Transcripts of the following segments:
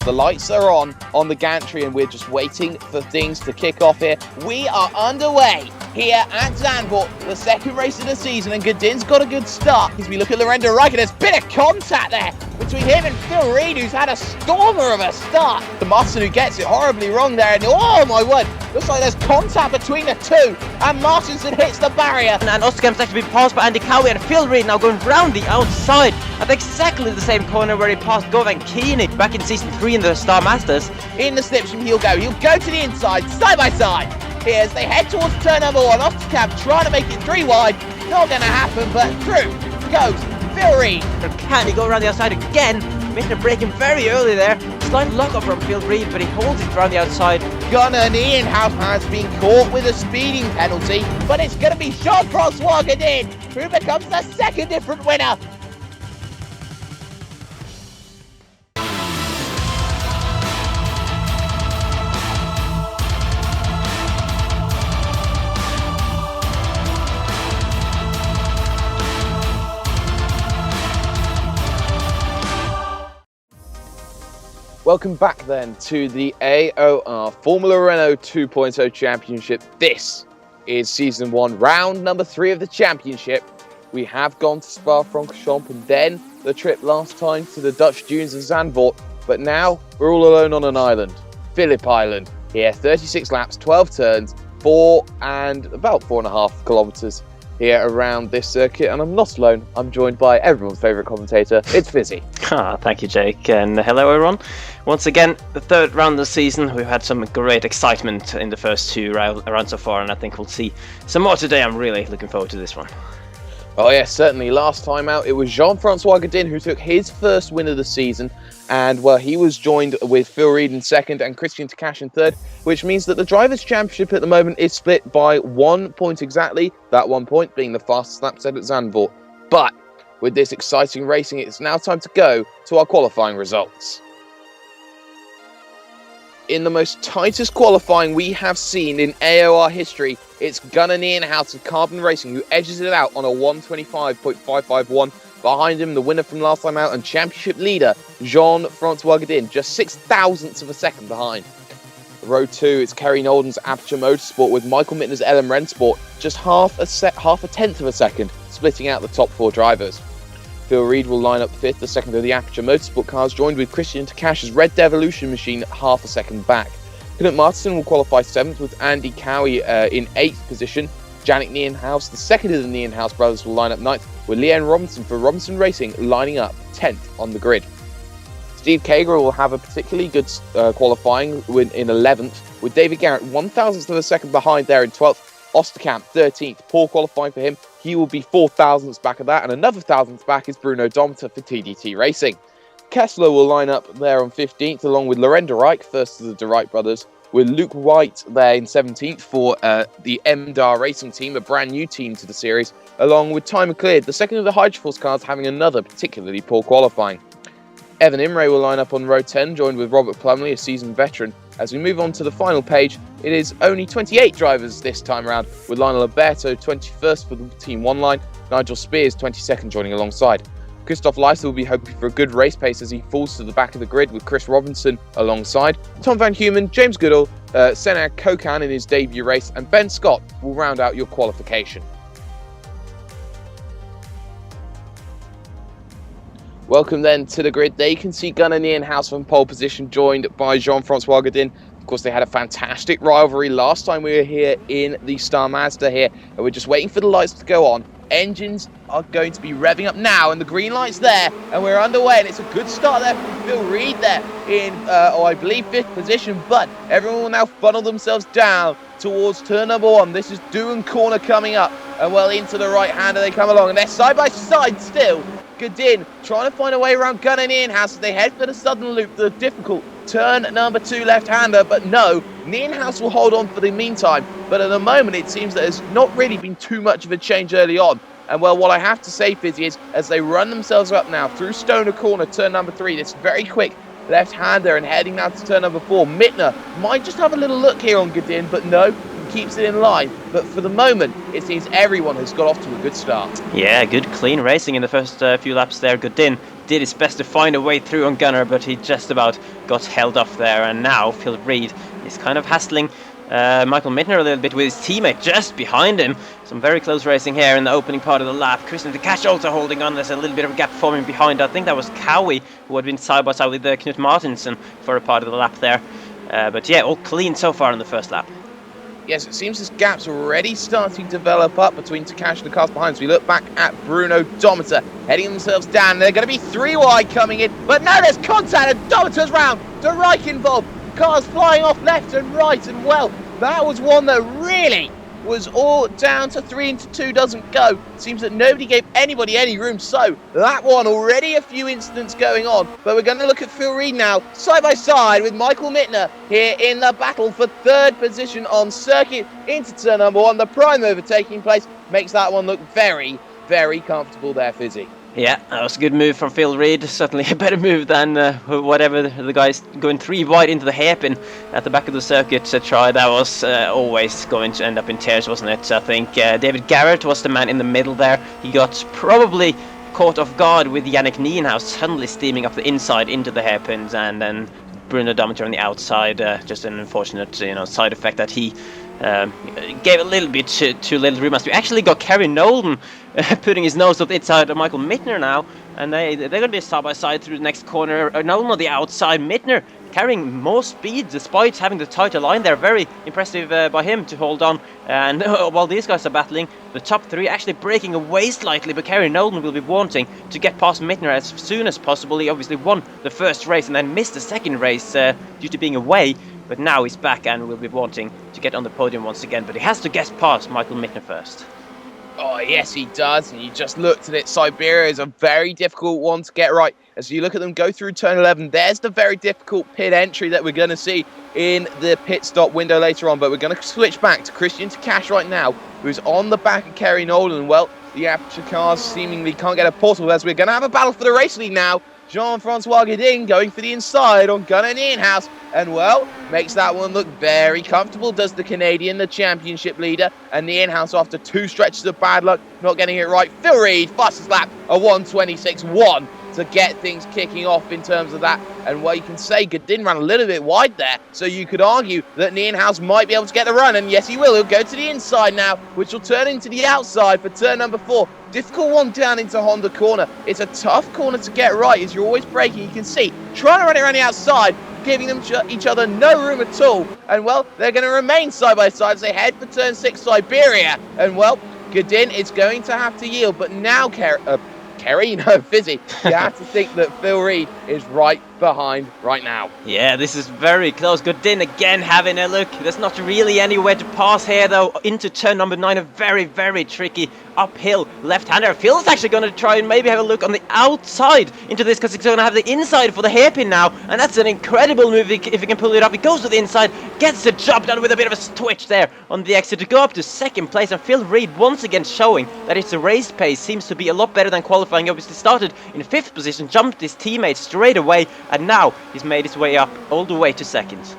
the lights are on the gantry, and we're just waiting for things to kick off here. We are underway here at Zandvoort, the second race of the season, and Godin's got a good start. As we look at Lorenzo Riker, there's a bit of contact there between him and Phil Reed, who's had a stormer of a start. The Martinsen who gets it horribly wrong there, and oh my word, looks like there's contact between the two, and Martinsen hits the barrier. And Osterkamp's actually been passed by Andy Cowie, and Phil Reed now going round the outside at exactly the same corner where he passed Govan Keeney back in season 3 in the Star Mazdas. In the slipstream he'll go to the inside, side by side. Here as they head towards turn number 1, Osterkamp trying to make it 3 wide. Not going to happen, but through goes Phil Reed. Can he go around the outside again? Missing a break in very early there. Slight lock up from Phil Reed, but he holds it around the outside. Gunnar Nienhuis has been caught with a speeding penalty, but it's going to be Jean-Francois Godin who becomes the second different winner. Welcome back then to the AOR Formula Renault 2.0 Championship. This is Season 1, round number 3 of the championship. We have gone to Spa-Francorchamps and then the trip last time to the Dutch dunes of Zandvoort. But now we're all alone on an island, Phillip Island. Here, 36 laps, 12 turns, 4 and about 4.5 kilometres here around this circuit. And I'm not alone, I'm joined by everyone's favourite commentator, it's Fisi. Thank you, Jake, and hello everyone. Once again, the third round of the season. We've had some great excitement in the first 2 rounds so far, and I think we'll see some more today. I'm really looking forward to this one. Oh yes, certainly. Last time out, it was Jean-Francois Godin who took his first win of the season, and well, he was joined with Phil Reed in second and Christian Takash in third, which means that the Drivers' Championship at the moment is split by 1 point exactly, that 1 point being the fastest lap set at Zandvoort. But with this exciting racing, it's now time to go to our qualifying results. In the most tightest qualifying we have seen in AOR history, it's Gunnar Nienhuis of Carbon Racing who edges it out on a 1:25.551. Behind him, the winner from last time out and championship leader, Jean-Francois Godin, just 6 thousandths of a second behind. Row 2, it's Kerry Nolden's Aperture Motorsport with Michael Mittner's LM Rennsport, just half a tenth of a second, splitting out the top 4 drivers. Phil Reed will line up 5th, the second of the Aperture Motorsport cars, joined with Christian Takash's Red Devolution machine half a second back. Knut Martinsen will qualify 7th with Andy Cowie in 8th position. Jannik Nienhuis, the second of the Nienhuis brothers, will line up 9th, with Leanne Robinson for Robinson Racing lining up 10th on the grid. Steve Kager will have a particularly good qualifying win in 11th, with David Garrett 1,000th of a second behind there in 12th. Osterkamp 13th, poor qualifying for him. He will be 4 thousandths back of that, and another 1,000th back is Bruno Domter for TDT Racing. Kessler will line up there on 15th, along with Lorenzo Reich, first of the De Wright brothers, with Luke White there in 17th for the MDAR Racing team, a brand new team to the series, along with Ty McLeod, the second of the Hydroforce cars, having another particularly poor qualifying. Evan Imre will line up on row 10, joined with Robert Plumley, a seasoned veteran. As we move on to the final page, it is only 28 drivers this time around, with Lionel Alberto 21st for the Team 1 line, Nigel Spears 22nd joining alongside. Christoph Leisler will be hoping for a good race pace as he falls to the back of the grid with Chris Robinson alongside. Tom Van Humen, James Goodall, Senad Kokan in his debut race, and Ben Scott will round out your qualification. Welcome then to the grid. There you can see Gunnar Nienhuis from pole position, joined by Jean-Francois Godin. Of course, they had a fantastic rivalry last time we were here in the Star Mazda here, and we're just waiting for the lights to go on. Engines are going to be revving up now, and the green light's there, and we're underway, and it's a good start there from Phil Reed there in, I believe, 5th position, but everyone will now funnel themselves down towards turn number 1. This is Doon Corner coming up, and well into the right-hander they come along, and they're side by side still. Godin trying to find a way around Gunnar Nienhuis as they head for the southern loop, the difficult turn number 2 left-hander, but no, Nienhuis will hold on for the meantime, but at the moment it seems that there's not really been too much of a change early on. And well, what I have to say, Fizzy, is as they run themselves up now through Stoner Corner, turn number 3, this very quick left-hander and heading now to turn number 4. Mittner might just have a little look here on Godin, but no, he keeps it in line. But for the moment, it seems everyone has got off to a good start. Yeah, good clean racing in the first few laps there. Godin did his best to find a way through on Gunner, but he just about got held off there. And now Phillip Reed is kind of hassling Michael Mittner a little bit with his teammate just behind him. Some very close racing here in the opening part of the lap. Christian de Cash also holding on. There's a little bit of a gap forming behind. I think that was Cowie who had been side by side with Knut Martinsen for a part of the lap there. But yeah, all clean so far in the first lap. Yes, it seems this gap's already starting to develop up between Takash and the cars behind. So we look back at Bruno Dometer heading themselves down. They're going to be 3 wide coming in, but now there's contact and Dometer's round. De Rijk involved. Cars flying off left and right, and well, that was one that really was all down to 3 into 2 doesn't go. Seems that nobody gave anybody any room, so that one already a few incidents going on. But we're going to look at Phil Reed now, side by side with Michael Mittner here in the battle for 3rd position on circuit into turn number 1. The prime mover taking place makes that one look very, very comfortable there, Fisi. Yeah, that was a good move from Phil Reed. Certainly a better move than whatever the guys going 3 wide into the hairpin at the back of the circuit to try. That was always going to end up in tears, wasn't it? I think David Garrett was the man in the middle there. He got probably caught off guard with Yannick Nienhuis suddenly steaming up the inside into the hairpins, and then Bruno Dometer on the outside. Just an unfortunate side effect that he gave a little bit too little room. We actually got Kerry Nolan putting his nose up the inside of Michael Mittner now, and they're going to be side by side through the next corner. Nolan on the outside, Mittner carrying more speed despite having the tighter line there. Very impressive by him to hold on. And while these guys are battling, the top 3 actually breaking away slightly, but Kerry Nolan will be wanting to get past Mittner as soon as possible. He obviously won the first race and then missed the second race due to being away. But now he's back and will be wanting to get on the podium once again. But he has to get past Michael Mittner first. Oh, yes, he does. And you just looked at it. Siberia is a very difficult one to get right. As you look at them go through turn 11, there's the very difficult pit entry that we're going to see in the pit stop window later on. But we're going to switch back to Christian de Cash right now, who's on the back of Kerry Nolan. Well, the Aperture cars seemingly can't get a portal, as we're going to have a battle for the race lead now. Jean-Francois Godin going for the inside on Gunnar Nienhuis, and well, makes that one look very comfortable, does the Canadian, the championship leader, and Nienhuis after 2 stretches of bad luck, not getting it right. Phil Reed, fastest lap, a 1:26.1 to get things kicking off in terms of that. And well, you can say Godin ran a little bit wide there, so you could argue that Nienhuis might be able to get the run, and yes, he will. He'll go to the inside now, which will turn into the outside for turn number 4. Difficult one down into Honda corner. It's a tough corner to get right as you're always braking. You can see, trying to run it around the outside, giving them each other no room at all. And well, they're going to remain side by side as they head for turn 6, Siberia. And well, Godin is going to have to yield, but now Fisi, you have to think that Phil Reed is right behind right now. Yeah, this is very close. Godin again having a look. There's not really anywhere to pass here though. Into turn number 9, a very, very tricky uphill left-hander. Phil's actually going to try and maybe have a look on the outside into this, because he's going to have the inside for the hairpin now, and that's an incredible move if he can pull it up. He goes to the inside, gets the job done with a bit of a twitch there on the exit to go up to 2nd place, and Phil Reed once again showing that it's a race pace seems to be a lot better than qualifying. He obviously started in 5th position, jumped his teammate straight away, and now he's made his way up all the way to 2nd.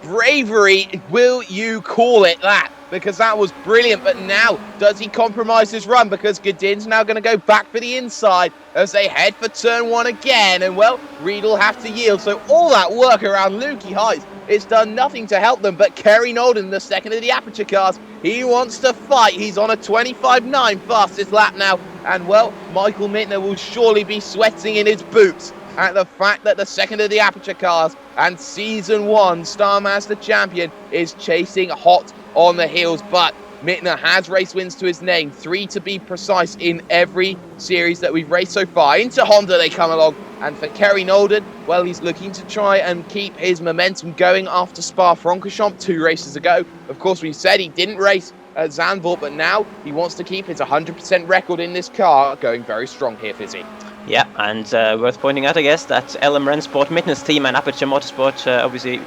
Bravery, will you call it that? Because that was brilliant, but now does he compromise his run? Because Godin's now going to go back for the inside as they head for turn 1 again, and well, Reed will have to yield. So all that work around Lukey Heights, it's done nothing to help them. But Kerry Nolan, the second of the Aperture cars, he wants to fight. He's on a 25.9 fastest lap now, and well, Michael Mittner will surely be sweating in his boots at the fact that the second of the Aperture cars and Season 1 Star Mazda champion is chasing hot on the heels. But Mittner has race wins to his name, 3 to be precise in every series that we've raced so far. Into Honda they come along, and for Kerry Nolan, well, he's looking to try and keep his momentum going after Spa-Francorchamps 2 races ago. Of course, we've said he didn't race at Zandvoort, but now he wants to keep his 100% record in this car going very strong here, Fisi. Yeah, and worth pointing out, I guess, that LM Rennsport, Mittner's team, and Aperture Motorsport, obviously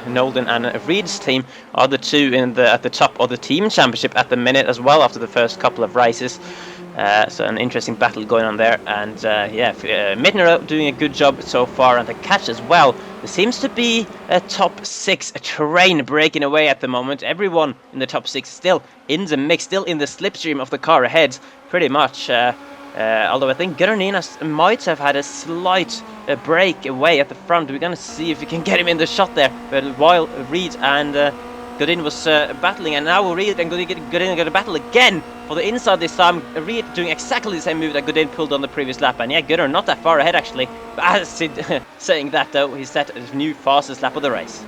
Nolan and Reed's team, are the 2 at the top of the team championship at the minute as well after the first couple of races. So an interesting battle going on there, and Mittner doing a good job so far, and the catch as well. There seems to be a top 6 train breaking away at the moment. Everyone in the top 6 still in the mix, still in the slipstream of the car ahead, pretty much. Although I think Gunnar Ninas might have had a slight break away at the front. We're going to see if we can get him in the shot there. But while Reed and Godin was battling, and now Reed and Godin are going to battle again for the inside this time. Reed doing exactly the same move that Godin pulled on the previous lap. And yeah, Gunnar not that far ahead actually. But as saying that though, he set his new fastest lap of the race.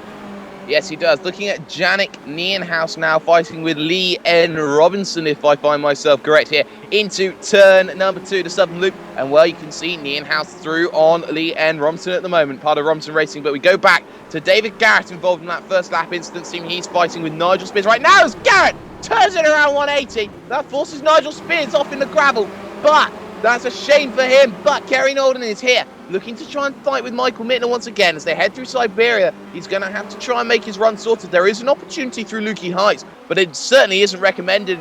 Yes, he does. Looking at Jannik Nienhuis now fighting with Lee N. Robinson, if I find myself correct here, into turn number 2, the southern loop. And well, you can see Nienhuis through on Lee N. Robinson at the moment, part of Robinson Racing. But we go back to David Garrett involved in that first lap incident. Seeing he's fighting with Nigel Spears right now as Garrett turns it around 180. That forces Nigel Spears off in the gravel. But that's a shame for him. But Kerry Nolden is here, looking to try and fight with Michael Mittner once again as they head through Siberia. He's going to have to try and make his run sorted. There is an opportunity through Lukey Heights, but it certainly isn't recommended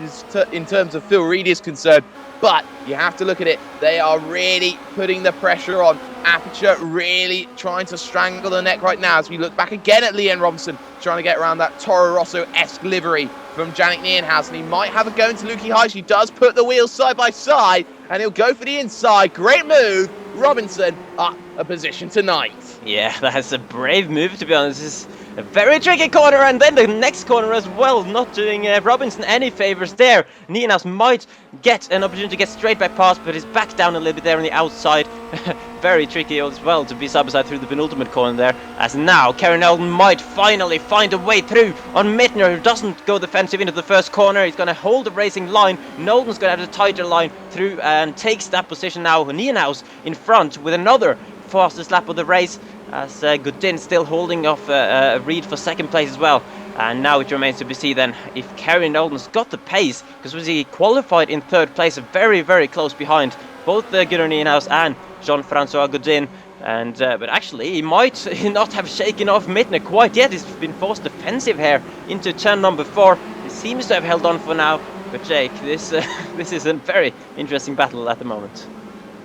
in terms of Phil Reed is concerned. But you have to look at it. They are really putting the pressure on. Aperture really trying to strangle the neck right now as we look back again at Leon Robinson, trying to get around that Toro Rosso-esque livery from Jannik Nienhuis. And he might have a go into Lukey Heights. He does put the wheels side by side, and he'll go for the inside. Great move. Robinson up a position to 9th. Yeah, that's a brave move, to be honest. This is a very tricky corner, and then the next corner as well, not doing Robinson any favours there. Nienhuis might get an opportunity to get straight back past, but he's back down a little bit there on the outside. Very tricky as well to be side by side through the penultimate corner there, as now Karen Eldon might finally find a way through on Mittner, who doesn't go defensive into the first corner. He's going to hold the racing line. Nolden's going to have a tighter line through and takes that position now. Nienhuis in front with another fastest lap of the race, as Godin still holding off Reed for second place as well. And now it remains to be seen then if Kerry Nolden's got the pace, because he qualified in third place, very, very close behind both Gunnar Nienhuis and Jean-Francois Godin. And but actually he might not have shaken off Mittner quite yet. He's been forced defensive here into turn number 4. He seems to have held on for now. But Jake, this is a very interesting battle at the moment.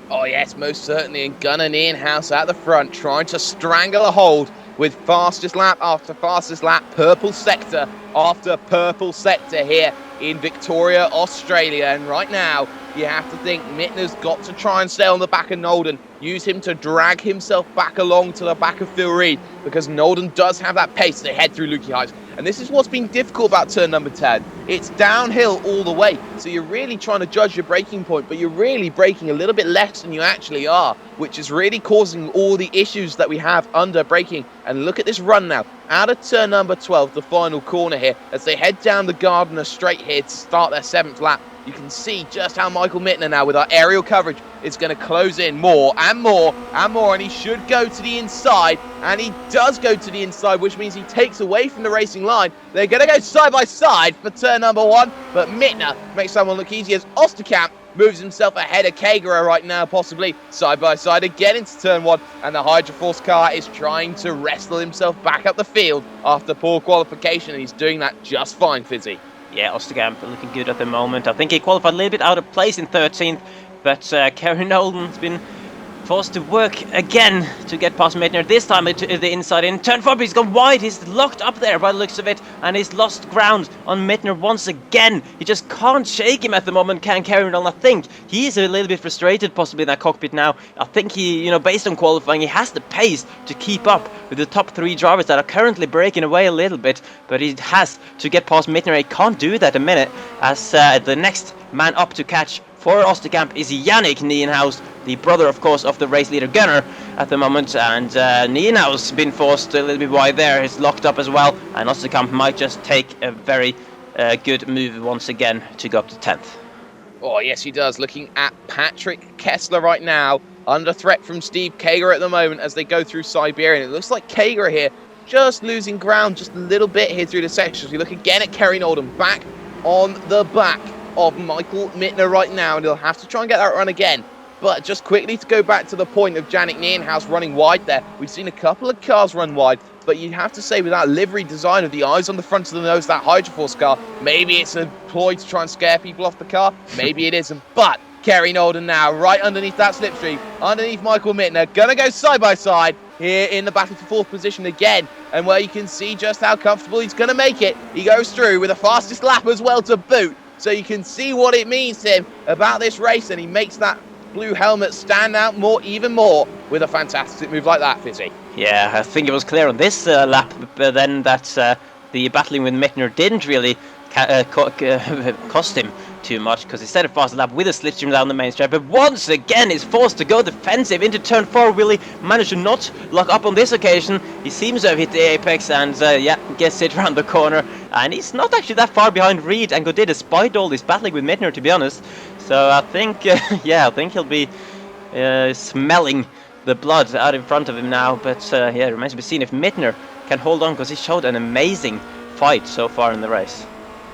Oh yes, most certainly. And Gunnar Nienhuis at the front, trying to strangle a hold with fastest lap after fastest lap, purple sector after purple sector here in Victoria, Australia. And right now, you have to think Mittner's got to try and stay on the back of Nolden, use him to drag himself back along to the back of Phil Reed, because Nolden does have that pace as they head through Lukey Heights. And this is what's been difficult about turn number 10. It's downhill all the way, so you're really trying to judge your braking point, but you're really braking a little bit less than you actually are, which is really causing all the issues that we have under braking. And look at this run now, out of turn number 12, the final corner here, as they head down the Gardner Straight here to start their 7th lap. You can see just how Michael Mittner now, with our aerial coverage, is going to close in more and more and more, and he should go to the inside, and he does go to the inside, which means he takes away from the racing line. They're going to go side by side for turn number 1, but Mittner makes someone look easy as Osterkamp moves himself ahead of Kagerer right now, possibly side by side again into turn 1, and the Hydroforce car is trying to wrestle himself back up the field after poor qualification, and he's doing that just fine, Fizzy. Yeah, Osterkamp looking good at the moment. I think he qualified a little bit out of place in 13th, but Kerry Nolden's been forced to work again to get past Mittner. This time to the inside in turn 4, but he's gone wide. He's locked up there by the looks of it, and he's lost ground on Mittner once again. He just can't shake him at the moment, can Kerry Nolden. I think he's a little bit frustrated possibly in that cockpit now. I think he, based on qualifying, he has the pace to keep up with the top 3 drivers that are currently breaking away a little bit, but he has to get past Mittner. He can't do that a minute, as the next man up to catch for Osterkamp is Jannik Nienhuis, the brother, of course, of the race leader Gunnar at the moment. And Nienhuis been forced a little bit wide there. He's locked up as well. And Osterkamp might just take a very good move once again to go up to 10th. Oh, yes, he does. Looking at Patrick Kessler right now, under threat from Steve Kager at the moment as they go through Siberia. And it looks like Kager here just losing ground just a little bit here through the sections. We look again at Kerry Nolden, back on the back of Michael Mittner right now, and he'll have to try and get that run again. But just quickly to go back to the point of Jannik Nienhuis running wide there, we've seen a couple of cars run wide, but you have to say with that livery design of the eyes on the front of the nose, that Hydroforce car, maybe it's a ploy to try and scare people off the car, maybe it isn't. But Kerry Nolden now right underneath that slipstream, underneath Michael Mittner, gonna go side by side here in the battle for 4th position again, and where you can see just how comfortable he's gonna make it. He goes through with the fastest lap as well to boot. So you can see what it means to him about this race, and he makes that blue helmet stand out even more with a fantastic move like that, Fisi. Yeah, I think it was clear on this lap, but then that the battling with Mittner didn't really cost him too much, because he set a fast lap with a slipstream down the main straight, but once again is forced to go defensive into turn 4. Will he manage to not lock up on this occasion? He seems to have hit the apex and yeah, gets it around the corner, and he's not actually that far behind Reed and Godet despite all this battling with Mittner, to be honest. So I think yeah, I think he'll be smelling the blood out in front of him now, but yeah, it remains to be seen if Mittner can hold on, because he showed an amazing fight so far in the race.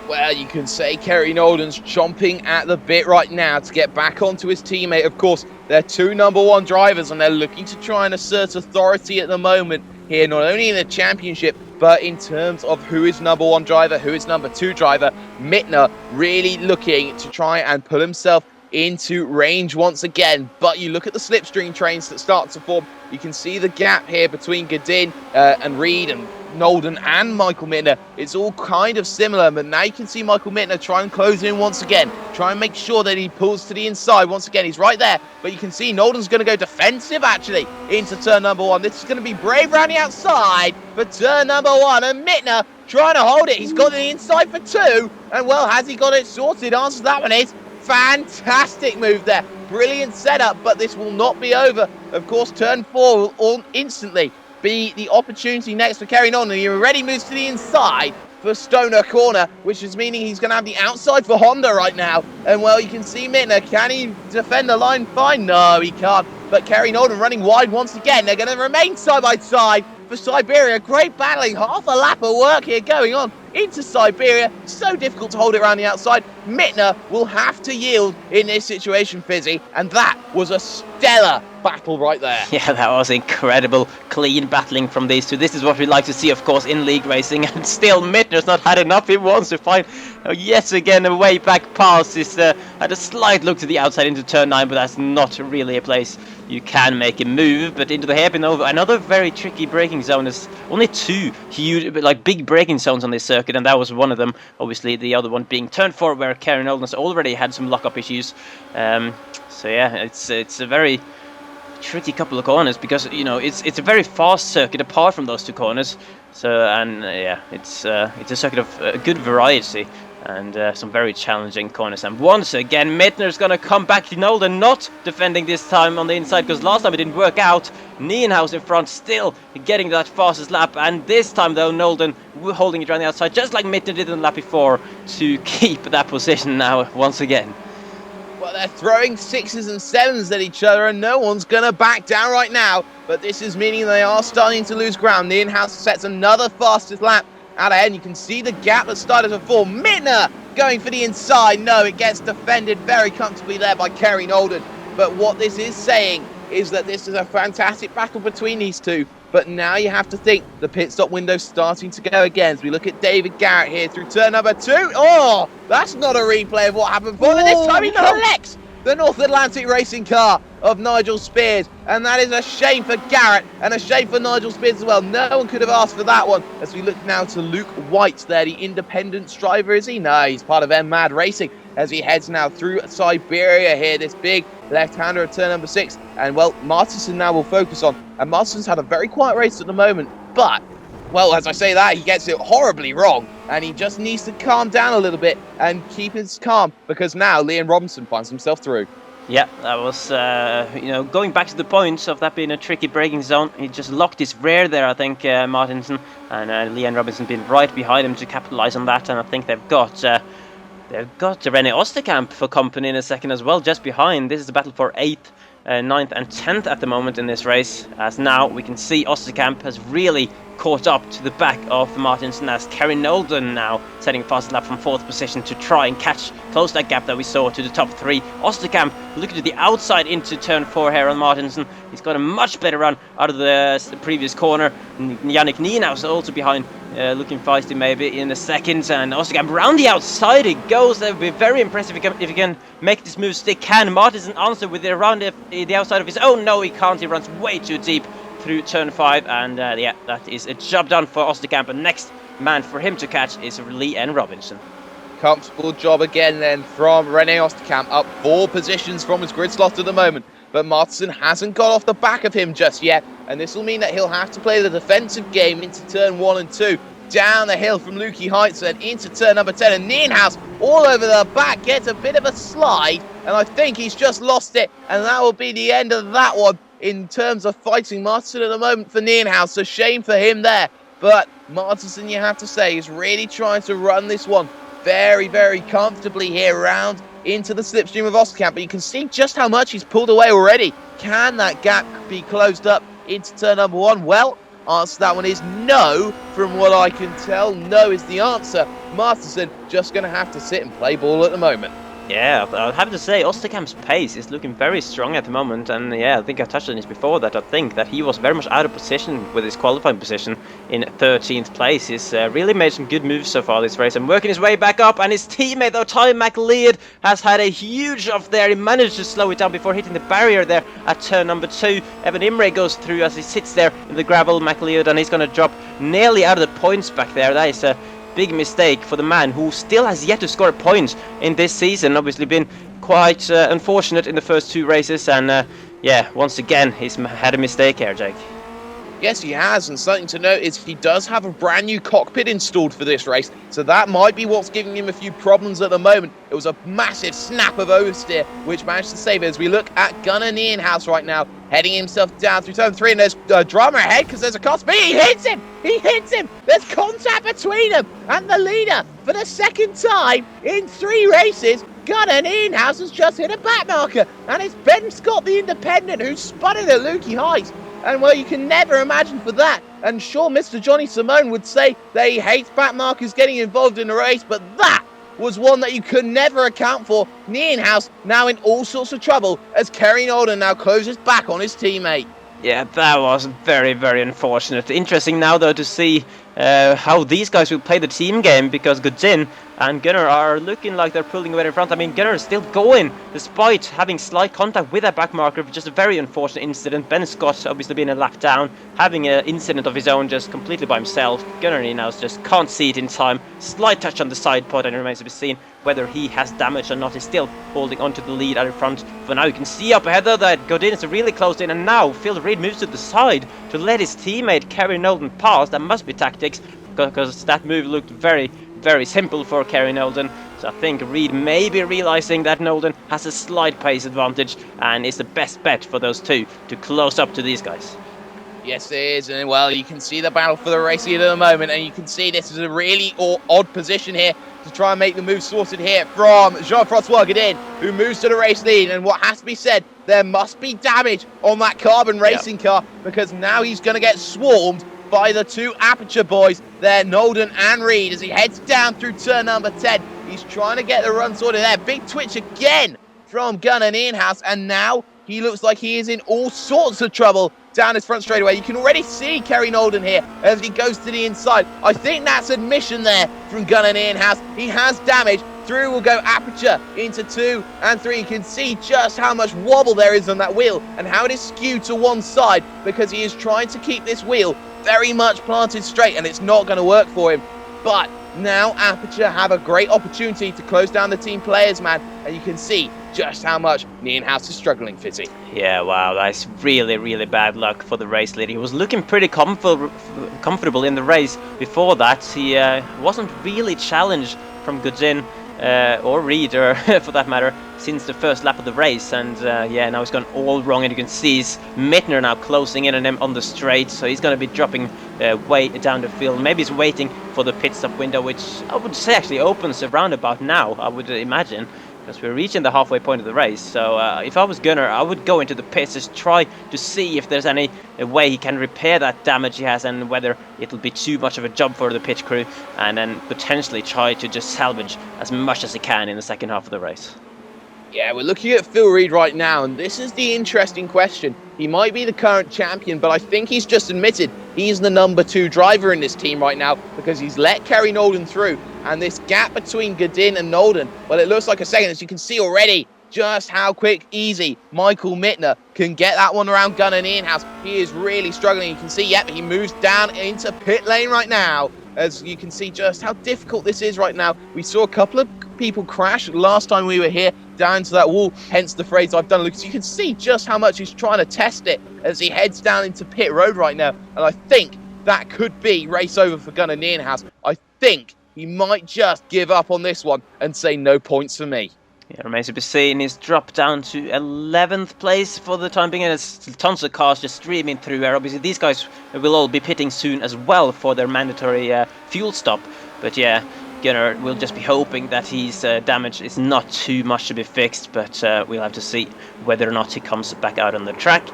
Well, you can say Kerry Nolden's chomping at the bit right now to get back onto his teammate. Of course, they're two #1 drivers, and they're looking to try and assert authority at the moment here, not only in the championship, but in terms of who is #1 driver, who is #2 driver. Mittner really looking to try and pull himself into range once again, but you look at the slipstream trains that start to form. You can see the gap here between Godin and Reed and Nolden and Michael Mittner. It's all kind of similar, but now you can see Michael Mittner try and close in once again, try and make sure that he pulls to the inside once again. He's right there, but you can see Nolden's going to go defensive actually into turn #1. This is going to be brave around the outside for turn #1, and Mittner trying to hold it. He's got the inside for 2, and well, has he got it sorted? Answer to that one is fantastic move there. Brilliant setup, but this will not be over. Of course, turn 4 will all instantly be the opportunity next for Kerry Nolden. He already moves to the inside for Stoner Corner, which is meaning he's going to have the outside for Honda right now. And well, you can see Mittner. Can he defend the line fine? No, he can't. But Kerry Nolden running wide once again. They're going to remain side by side for Siberia. Great battling. Half a lap of work here going on into Siberia. So difficult to hold it around the outside. Mittner will have to yield in this situation, Fizzy. And that was a stellar battle right there. Yeah, that was incredible, clean battling from these two. This is what we like to see, of course, in league racing. And still, Mittner's not had enough. He wants to find yet again a way back past. He's had a slight look to the outside into turn 9, but that's not really a place you can make a move. But into the hairpin over, another very tricky braking zone. There's only 2 huge, like big braking zones on this circuit, and that was one of them. Obviously, the other one being turn 4, where Kerry Nolden's already had some lock-up issues. So yeah, it's a very tricky couple of corners, because you know it's a very fast circuit apart from those 2 corners. So yeah, it's a circuit of good variety and some very challenging corners. And once again, Mittner's gonna come back to Nolden, not defending this time on the inside, because last time it didn't work out. Nienhaus in front, still getting that fastest lap, and this time though Nolden holding it around the outside, just like Mittner did in the lap before, to keep that position now once again. Well, they're throwing 6s and 7s at each other, and no one's going to back down right now. But this is meaning they are starting to lose ground. Nienhaus sets another fastest lap out ahead. You can see the gap that started to form. Mittner going for the inside. No, it gets defended very comfortably there by Kerry Nolden. But what this is saying is that this is a fantastic battle between these two. But now you have to think the pit stop window's starting to go again. As we look at David Garrett here through turn #2. Oh, that's not a replay of what happened before. But this time he collects the North Atlantic racing car of Nigel Spears. And that is a shame for Garrett and a shame for Nigel Spears as well. No one could have asked for that one. As we look now to Luke White there, the independent driver, is he? No, he's part of M-Mad Racing as he heads now through Siberia here, this big left-hander at turn #6. And well, Martinsen now will focus on. And Martinsen's had a very quiet race at the moment, but well, as I say that, he gets it horribly wrong, and he just needs to calm down a little bit and keep his calm, because now Liam Robinson finds himself through. Yeah, that was, you know, going back to the points of that being a tricky braking zone. He just locked his rear there, I think, Martinsen, and Liam Robinson being right behind him to capitalise on that. And I think they've got René Osterkamp for company in a second as well, just behind. This is the battle for 8th, 9th and 10th at the moment in this race, as now we can see Osterkamp has really caught up to the back of Martinsen, as Kerry Nolden now setting a fast lap from 4th position to try and close that gap that we saw to the top 3. Osterkamp looking to the outside into turn 4 here on Martinsen. He's got a much better run out of the previous corner. Yannick Nienhaus also behind, looking feisty maybe in a second, and Osterkamp round the outside it goes. That would be very impressive if he can make this move stick. Can Martinsen answer with it around the outside of his own? No, he can't. He runs way too deep through turn 5, and yeah, that is a job done for Osterkamp. And next man for him to catch is Liam Robinson. Comfortable job again then from Rene Osterkamp, up 4 positions from his grid slot at the moment. But Martinsen hasn't got off the back of him just yet, and this will mean that he'll have to play the defensive game into turn 1 and 2. Down the hill from Lukey Heights and into turn number 10, and Nienhaus all over the back gets a bit of a slide, and I think he's just lost it, and that will be the end of that one in terms of fighting Martinsen at the moment for Nienhaus. A shame for him there, but Martinsen, you have to say, is really trying to run this one very, very comfortably here round into the slipstream of Osterkamp, but you can see just how much he's pulled away already. Can that gap be closed up into turn number 1? Well, answer to that one is no. From what I can tell, no is the answer. Martinsen just going to have to sit and play ball at the moment. Yeah, I'll have to say Osterkamp's pace is looking very strong at the moment, and yeah, I think I touched on this before, that I think that he was very much out of position with his qualifying position in 13th place. He's really made some good moves so far this race and working his way back up, and his teammate though, Ty McLeod, has had a huge off there. He managed to slow it down before hitting the barrier there at turn number 2. Evan Imre goes through as he sits there in the gravel, McLeod, and he's going to drop nearly out of the points back there. That is a big mistake for the man who still has yet to score a point in this season. Obviously been quite unfortunate in the first 2 races, and yeah, once again he's had a mistake here, Jake. Yes, he has, and something to note is he does have a brand new cockpit installed for this race, so that might be what's giving him a few problems at the moment. It was a massive snap of oversteer which managed to save it, as we look at Gunnar Nienhaus right now, heading himself down through turn 3, and there's drama ahead because there's a car speed. He hits him! He hits him! There's contact between them, and the leader, for the second time in 3 races, Gunnar Nienhaus has just hit a back marker, and it's Ben Scott, the independent, who spun it at Lukey Heights. And well, you can never imagine for that. And sure, Mr. Johnny Simone would say that he hates back markers getting involved in a race, but that was one that you could never account for. Nienhaus now in all sorts of trouble as Kerry Norden now closes back on his teammate. Yeah, that was very, very unfortunate. Interesting now, though, to see how these guys will play the team game, because Godin and Gunnar are looking like they're pulling away in front. I mean, Gunnar is still going, despite having slight contact with that back marker. Just a very unfortunate incident. Ben Scott obviously being a lap down, having an incident of his own just completely by himself. Gunnar Nienhaus just can't see it in time. Slight touch on the side pod, and it remains to be seen whether he has damage or not. He's still holding onto the lead at the front. For now, you can see up ahead though that Godin is really close in, and now Phil Reed moves to the side to let his teammate Kerry Nolden pass. That must be tactics, because that move looked very, very simple for Kerry Nolden. So I think Reed may be realising that Nolden has a slight pace advantage and is the best bet for those two to close up to these guys. Yes, it is, and well, you can see the battle for the race here at the moment, and you can see this is a really odd position here to try and make the move sorted here from Jean-Francois Godin, who moves to the race lead. And what has to be said, there must be damage on that carbon racing car, because now he's going to get swarmed by the 2 Aperture boys there, Nolden and Reed, as he heads down through turn number 10. He's trying to get the run sorted there. Big twitch again from Gunnar Nienhaus, and now he looks like he is in all sorts of trouble down his front straightaway. You can already see Kerry Nolden here as he goes to the inside. I think that's admission there from Gunnar Nienhaus. He has damage. Through will go Aperture into 2 and 3. You can see just how much wobble there is on that wheel and how it is skewed to one side, because he is trying to keep this wheel very much planted straight, and it's not going to work for him. But now Aperture have a great opportunity to close down the team players, man, and you can see just how much Nienhaus is struggling, Fisi. Yeah, wow, that's really, really bad luck for the race leader. He was looking pretty comfortable in the race before that. He wasn't really challenged from Godin or Reed, or for that matter, since the first lap of the race. And yeah, now he's gone all wrong, and you can see his Mittner now closing in on him on the straight, so he's going to be dropping way down the field. Maybe he's waiting for the pit stop window, which I would say actually opens around about now, I would imagine, because we're reaching the halfway point of the race. So if I was Gunnar, I would go into the pits, just try to see if there's any way he can repair that damage he has, and whether it'll be too much of a job for the pit crew, and then potentially try to just salvage as much as he can in the second half of the race. Yeah, we're looking at Phil Reed right now, and this is the interesting question. He might be the current champion, but I think he's just admitted he's the number 2 driver in this team right now, because he's let Kerry Nolden through. And this gap between Godin and Nolden, well, it looks like a second, as you can see already just how quick, easy Michael Mittner can get that one around Gunnar Nienhaus. He is really struggling. You can see, yep, he moves down into pit lane right now. as you can see just how difficult this is right now. We saw a couple of people crash last time we were here down to that wall, hence the phrase I've done, Lucas. You can see just how much he's trying to test it as he heads down into pit road right now, and I think that could be race over for Gunnar Nienhaus. I think he might just give up on this one and say no points for me. Yeah, remains to be seen. He's dropped down to 11th place for the time being, and there's tons of cars just streaming through here. Obviously, these guys will all be pitting soon as well for their mandatory fuel stop. But yeah, Gunnar will just be hoping that his damage is not too much to be fixed, but we'll have to see whether or not he comes back out on the track.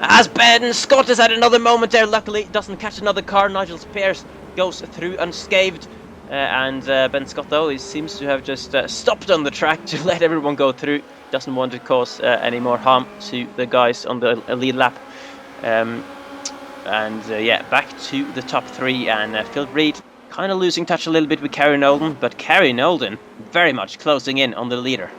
As Ben Scott has had another moment there, luckily doesn't catch another car. Nigel Pearce goes through unscathed. And Ben Scott, though, he seems to have just stopped on the track to let everyone go through. Doesn't want to cause any more harm to the guys on the lead lap. Yeah, back to the top three. And Phillip Reed kind of losing touch a little bit with Kerry Nolden, but Kerry Nolden very much closing in on the leader.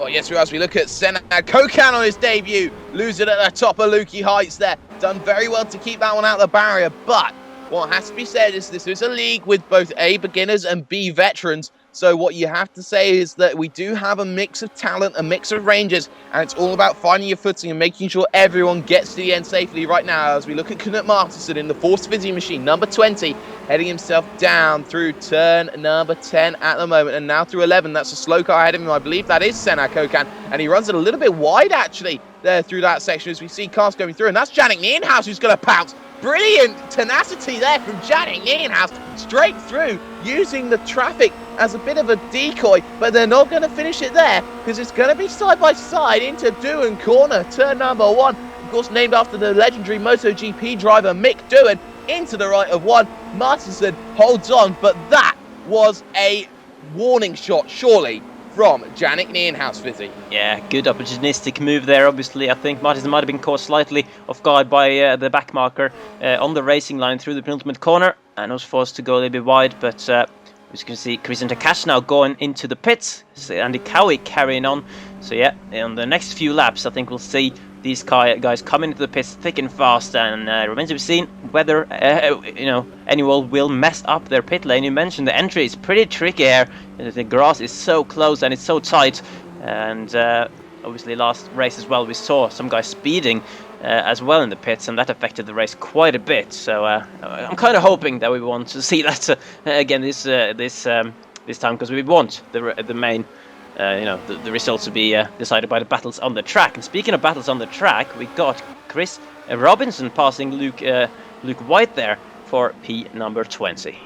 Oh, yes, as we look at Senna Kokan on his debut, losing at the top of Lukey Heights there. Done very well to keep that one out of the barrier, but what has to be said is this is a league with both A, beginners and B, veterans. So what you have to say is that we do have a mix of talent, a mix of ranges, and it's all about finding your footing and making sure everyone gets to the end safely right now as we look at Knut Martinsen in the Force Fisi machine, number 20, heading himself down through turn number 10 at the moment, and now through 11. That's a slow car ahead of him. I believe that is Senna Kokan, and he runs it a little bit wide, actually, there through that section as we see cars going through, and that's Jannik Nienhaus who's going to pounce. Brilliant tenacity there from Jannik Nienhaus, straight through, using the traffic as a bit of a decoy, but they're not going to finish it there because it's going to be side by side into Doohan Corner, turn number 1, of course named after the legendary MotoGP driver Mick Doohan, into the right of 1. Martinsen holds on, but that was a warning shot, surely, from Jannik Nienhaus, Fisi. Yeah, good opportunistic move there. Obviously, I think Martinsen might have been caught slightly off guard by the back marker on the racing line through the penultimate corner, and was forced to go a little bit wide. But as you can see, Christian Takash now going into the pits. Andy Cowie carrying on. So yeah, in the next few laps, I think we'll see these guys coming into the pits thick and fast, and remains to be seen whether anyone will mess up their pit lane. You mentioned the entry is pretty tricky here. The grass is so close and it's so tight, and obviously last race as well we saw some guys speeding as well in the pits, and that affected the race quite a bit. So I'm kind of hoping that we want to see that again this time, because we want the main the results to be decided by the battles on the track. And speaking of battles on the track, we got Chris Robinson passing Luke White there for P number 20.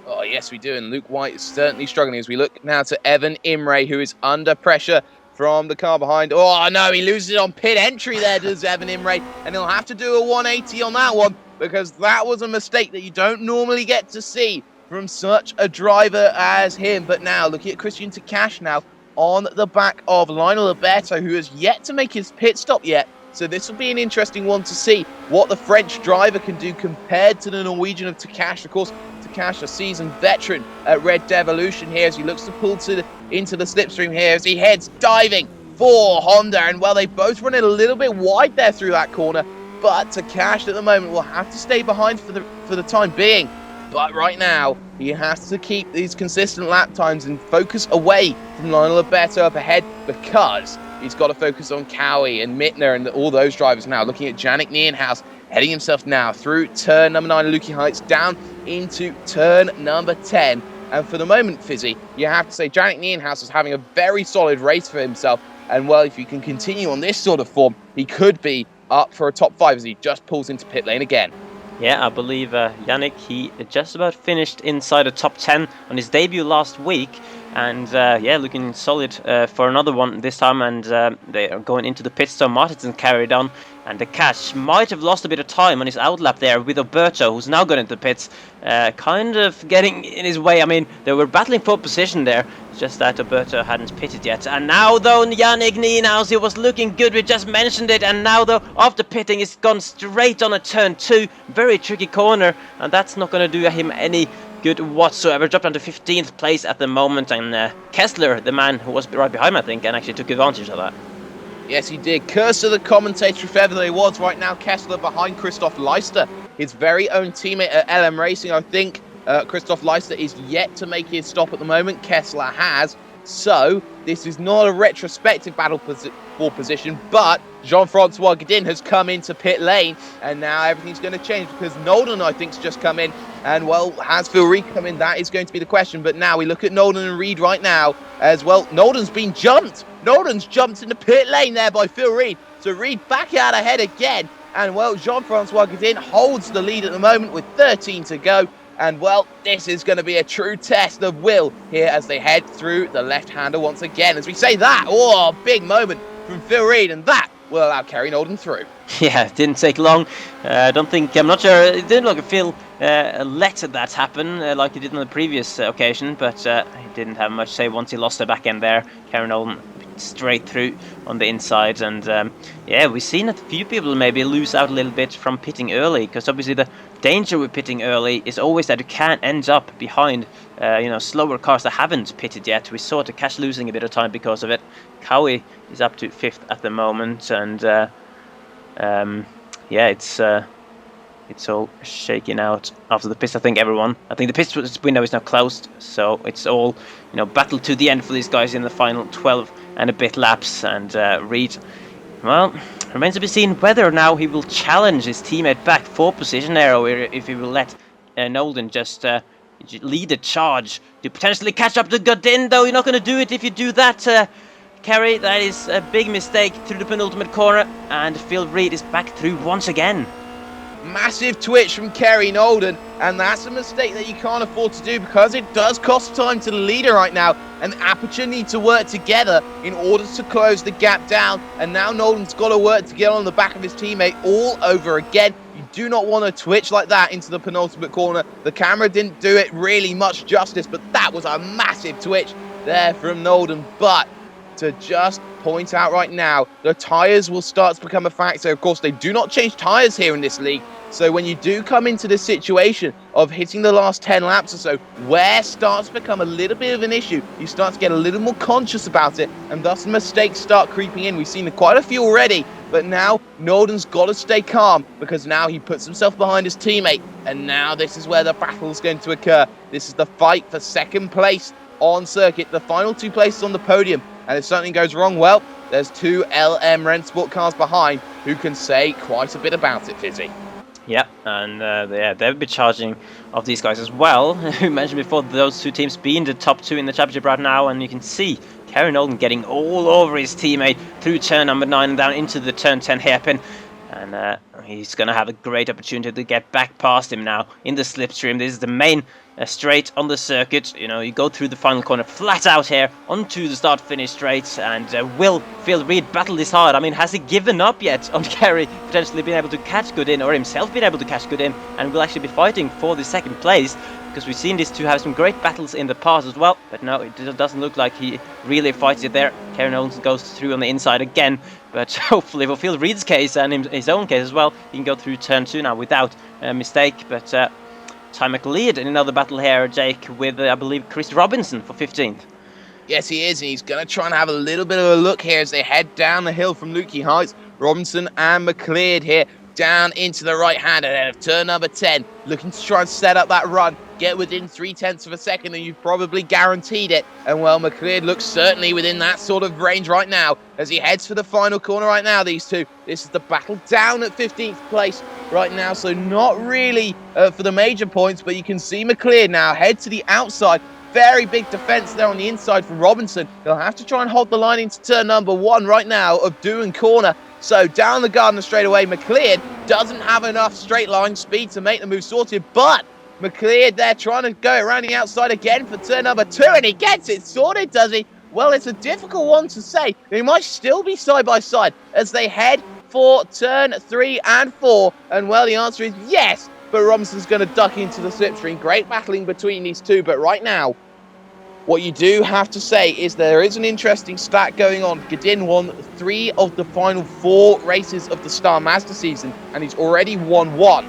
Oh, yes, we do. And Luke White is certainly struggling as we look now to Evan Imre, who is under pressure from the car behind. Oh, no, he loses it on pit entry there, does Evan Imre. And he'll have to do a 180 on that one, because that was a mistake that you don't normally get to see from such a driver as him. But now, looking at Christian Takash now, on the back of Lionel Alberto, who has yet to make his pit stop yet. So this will be an interesting one to see what the French driver can do compared to the Norwegian of Takash. Of course, Takash, a seasoned veteran at Red Devolution here, as he looks to pull into the slipstream here as he heads diving for Honda. And well, they both run it a little bit wide there through that corner, but Takash at the moment will have to stay behind for the time being. But right now, he has to keep these consistent lap times and focus away from Lionel Alberto up ahead, because he's got to focus on Cowie and Mittner and all those drivers now. Looking at Jannik Nienhaus, heading himself now through turn number 9 Lukey Heights down into turn number 10. And for the moment, Fisi, you have to say Jannik Nienhaus is having a very solid race for himself. And well, if you can continue on this sort of form, he could be up for a top 5 as he just pulls into pit lane again. Yeah, I believe Yannick, he just about finished inside the top 10 on his debut last week. And yeah, looking solid for another one this time. And they are going into the pit stop. Martinsen carried on. And the Cash might have lost a bit of time on his outlap there with Alberto, who's now going into the pits. Kind of getting in his way. I mean, they were battling for position there. It's just that Alberto hadn't pitted yet. And now, though, Jannik Nienhaus, he was looking good. We just mentioned it. And now, though, after pitting, he's gone straight on a turn 2. Very tricky corner. And that's not going to do him any good whatsoever. Dropped down to 15th place at the moment. And Kessler, the man who was right behind him, I think, and actually took advantage of that. Yes, he did. Curse of the commentator, if ever there was. Right now, Kessler behind Christoph Leister, his very own teammate at LM Racing. I think Christoph Leister is yet to make his stop at the moment. Kessler has. So this is not a retrospective battle for position, but Jean-Francois Godin has come into pit lane, and now everything's going to change because Nolden, I think, has just come in. And, well, has Phil Reed come in? That is going to be the question. But now we look at Nolden and Reed right now as well. Nolden's been jumped. Nolden's jumped into pit lane there by Phil Reed. So Reed back out ahead again. And, well, Jean-Francois Godin holds the lead at the moment with 13 to go. And, well, this is going to be a true test of will here as they head through the left-hander once again. As we say that, oh, big moment from Phil Reed, and that will allow Kerry Nolden through. Yeah, it didn't take long. I'm not sure, it didn't look like Phil let that happen like he did on the previous occasion, but he didn't have much to say once he lost the back end there. Kerry Nolden straight through on the inside, and yeah, we've seen a few people maybe lose out a little bit from pitting early, because obviously the danger with pitting early is always that you can end up behind slower cars that haven't pitted yet. We saw Takash losing a bit of time because of it. Cowie is up to 5th at the moment, and yeah, it's all shaking out after the pits. I think the pit window is now closed, so it's all battle to the end for these guys in the final 12 and a bit laps. And Reed, well, remains to be seen whether now he will challenge his teammate back for position there, or if he will let Nolden just lead the charge to potentially catch up to Godin. Though you're not going to do it if you do that, Kerry. That is a big mistake through the penultimate corner, and Phil Reed is back through once again. Massive twitch from Kerry Nolden, and that's a mistake that you can't afford to do because it does cost time to the leader right now, and Aperture need to work together in order to close the gap down. And now Nolden's got to work to get on the back of his teammate all over again. You do not want to twitch like that into the penultimate corner. The camera didn't do it really much justice, but that was a massive twitch there from Nolden. But to just point out right now, the tyres will start to become a factor. Of course, they do not change tyres here in this league. So when you do come into this situation of hitting the last 10 laps or so, wear starts to become a little bit of an issue. You start to get a little more conscious about it, and thus mistakes start creeping in. We've seen quite a few already, but now Nolden's got to stay calm because now he puts himself behind his teammate, and now this is where the battle is going to occur. This is the fight for second place on circuit, the final 2 places on the podium. And if something goes wrong, well, there's 2 LM Rennsport cars behind who can say quite a bit about it, Fisi. Yeah, and they'll be charging of these guys as well. We mentioned before those 2 teams being the top 2 in the championship right now, and you can see Kerry Nolden getting all over his teammate through turn number 9 and down into the turn 10 hairpin. And he's going to have a great opportunity to get back past him now in the slipstream. This is the main straight on the circuit. You go through the final corner flat out here onto the start-finish straight. And will Phil Reed battle this hard? I mean, has he given up yet on Kerry potentially being able to catch Godin, or himself being able to catch Godin, and will actually be fighting for the second place? Because we've seen these two have some great battles in the past as well, but no, it doesn't look like he really fights it there. Kerry Nolden goes through on the inside again, but hopefully for Phil Reed's case and his own case as well, he can go through turn 2 now without a mistake. But Ty McLeod in another battle here, Jake, with I believe Chris Robinson for 15th. Yes, he is, and he's going to try and have a little bit of a look here as they head down the hill from Lukey Heights. Robinson and McLeod here down into the right hand ahead of turn number 10, looking to try and set up that run, get within 0.3 of a second, and you've probably guaranteed it. And well, McLeod looks certainly within that sort of range right now as he heads for the final corner right now, these two. This is the battle down at 15th place right now, so not really for the major points, but you can see McLeod now head to the outside. Very big defense there on the inside from Robinson. He'll have to try and hold the line into turn number 1 right now of Doohan Corner. So down the Gardner straight away, McLeod doesn't have enough straight line speed to make the move sorted, but McLeod there trying to go around the outside again for turn number 2, and he gets it sorted, does he? Well, it's a difficult one to say. They might still be side by side as they head for turn 3 and 4, and well, the answer is yes, but Robinson's going to duck into the slipstream. Great battling between these two, but right now, what you do have to say is there is an interesting stat going on. Godin won 3 of the final 4 races of the Star Mazda season, and he's already won 1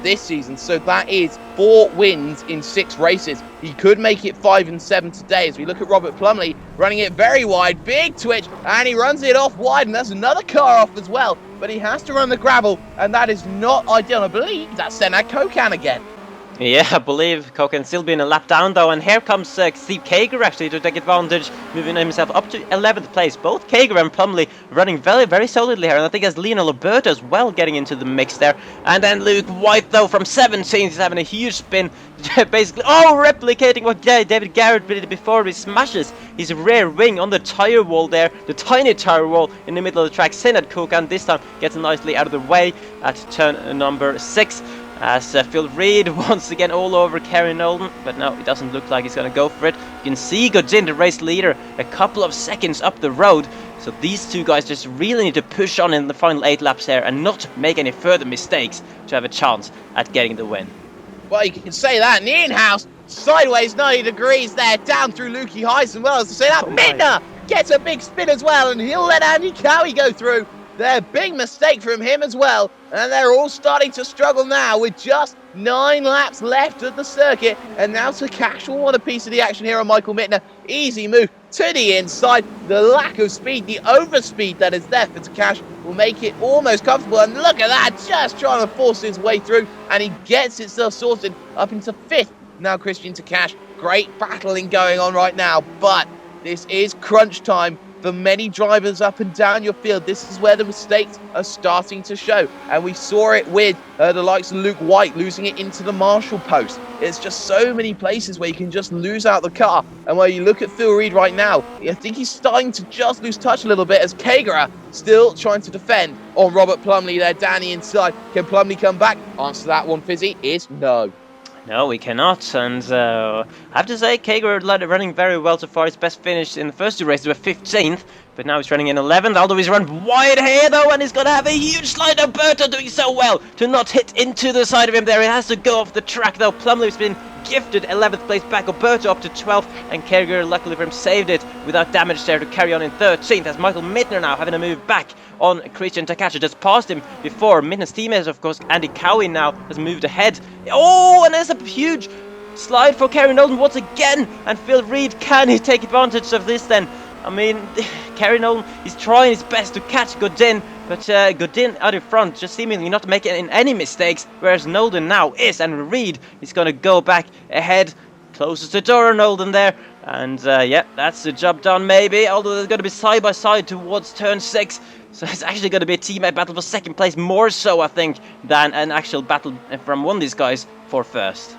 this season. So that is 4 wins in 6 races. He could make it 5 and 7 today. As we look at Robert Plumley running it very wide, big twitch, and he runs it off wide, and that's another car off as well. But he has to run the gravel, and that is not ideal. I believe that's Senad Kokan again. Yeah, I believe Coke can still be in a lap down though, and here comes Steve Kager actually to take advantage, moving himself up to 11th place. Both Kager and Plumley running very, very solidly here, and I think as Lionel Alberto as well getting into the mix there. And then Luke White though from 17th, he's having a huge spin, basically, replicating what David Garrett did before he smashes his rear wing on the tyre wall there, the tiny tyre wall in the middle of the track. Senad Kokan this time gets nicely out of the way at turn number 6. As Phil Reed once again all over Kerry Nolan, but no, it doesn't look like he's going to go for it. You can see Godin, the race leader, a couple of seconds up the road. So these two guys just really need to push on in the final 8 laps here and not make any further mistakes to have a chance at getting the win. Well, you can say that. And in-house, sideways 90 degrees there, down through Lukey Heights, and well as to say that, Midner gets a big spin as well, and he'll let Andy Cowie go through. There, big mistake from him as well, and they're all starting to struggle now with just 9 laps left of the circuit, and now Takash will want a piece of the action here on Michael Mittner. Easy move to the inside. The lack of speed, the overspeed that is there for Takash will make it almost comfortable, and look at that, just trying to force his way through, and he gets himself sorted up into 5th. Now Christian Takash, great battling going on right now, but this is crunch time for many drivers up and down your field. This is where the mistakes are starting to show, and we saw it with the likes of Luke White losing it into the Marshall post. It's just so many places where you can just lose out the car, and where you look at Phil Reed right now, I think he's starting to just lose touch a little bit as Kagerer still trying to defend on Robert Plumley there down the inside. Can Plumley come back? Answer to that one, Fizzy, is no. No, we cannot, and I have to say, Kager running very well so far. His best finish in the first 2 races were 15th, but now he's running in 11th, although he's run wide here though, and he's going to have a huge slide. Alberto doing so well to not hit into the side of him there. He has to go off the track though. Plumley's been gifted 11th place back. Alberto up to 12th, and Kager, luckily for him, saved it without damage there to carry on in 13th, as Michael Mittner now having to move back on Christian Takashi. Just passed him before. Mittner's teammate, of course, Andy Cowie now has moved ahead. Oh, and there's a huge slide for Kerry Nolan once again, and Phil Reed, can he take advantage of this then? I mean, Kerry Nolan, he's trying his best to catch Godin, but Godin out in front, just seemingly not making any mistakes, whereas Nolan now is, and Reed is going to go back ahead, closest to Dora Nolan there, and yeah, that's the job done maybe, although they're going to be side by side towards turn 6, so it's actually going to be a teammate battle for 2nd place, more so I think, than an actual battle from one of these guys for 1st.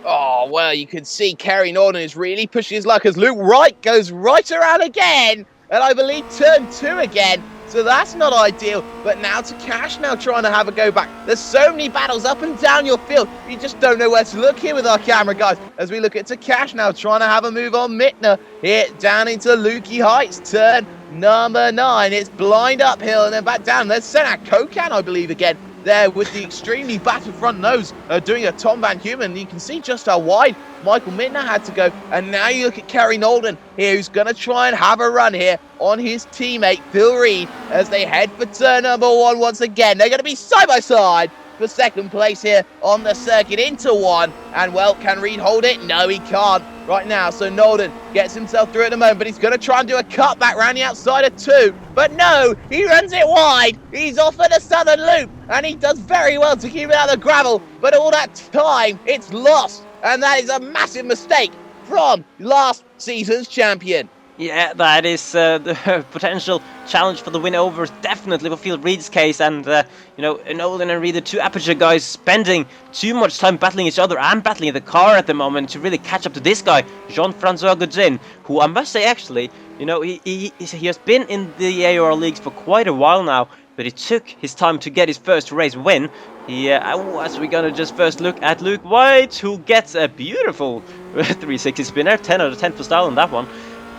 Oh, well, you can see Kerry Norton is really pushing his luck as Luke Wright goes right around again, and I believe turn 2 again, so that's not ideal. But now Takash now trying to have a go back. There's so many battles up and down your field, you just don't know where to look here with our camera, guys, as we look at Takash now trying to have a move on Mittner here down into Lukey Heights, turn number 9. It's blind uphill and then back down. There's Senat Kokan, I believe, again there with the extremely battered front nose doing a Tom Van Human. You can see just how wide Michael Mittner had to go, and now you look at Kerry Nolden here, who's going to try and have a run here on his teammate Phil Reed as they head for turn number 1 once again. They're going to be side by side for 2nd place here on the circuit into 1, and well, can Reed hold it? No, he can't right now, so Nolden gets himself through at the moment, but he's going to try and do a cutback round the outside of 2, but no, he runs it wide. He's off at the southern loop, and he does very well to keep it out of the gravel, but all that time it's lost, and that is a massive mistake from last season's champion. Yeah, that is the potential challenge for the win over, definitely for Phil Reed's case, and you know, Nolan and Reed, the 2 Aperture guys, spending too much time battling each other and battling the car at the moment to really catch up to this guy, Jean-Francois Godin, who I must say actually, you know, he has been in the AOR leagues for quite a while now, but it took his time to get his first race win. As we're gonna just first look at Luke White, who gets a beautiful 360 spinner, 10 out of 10 for style on that one.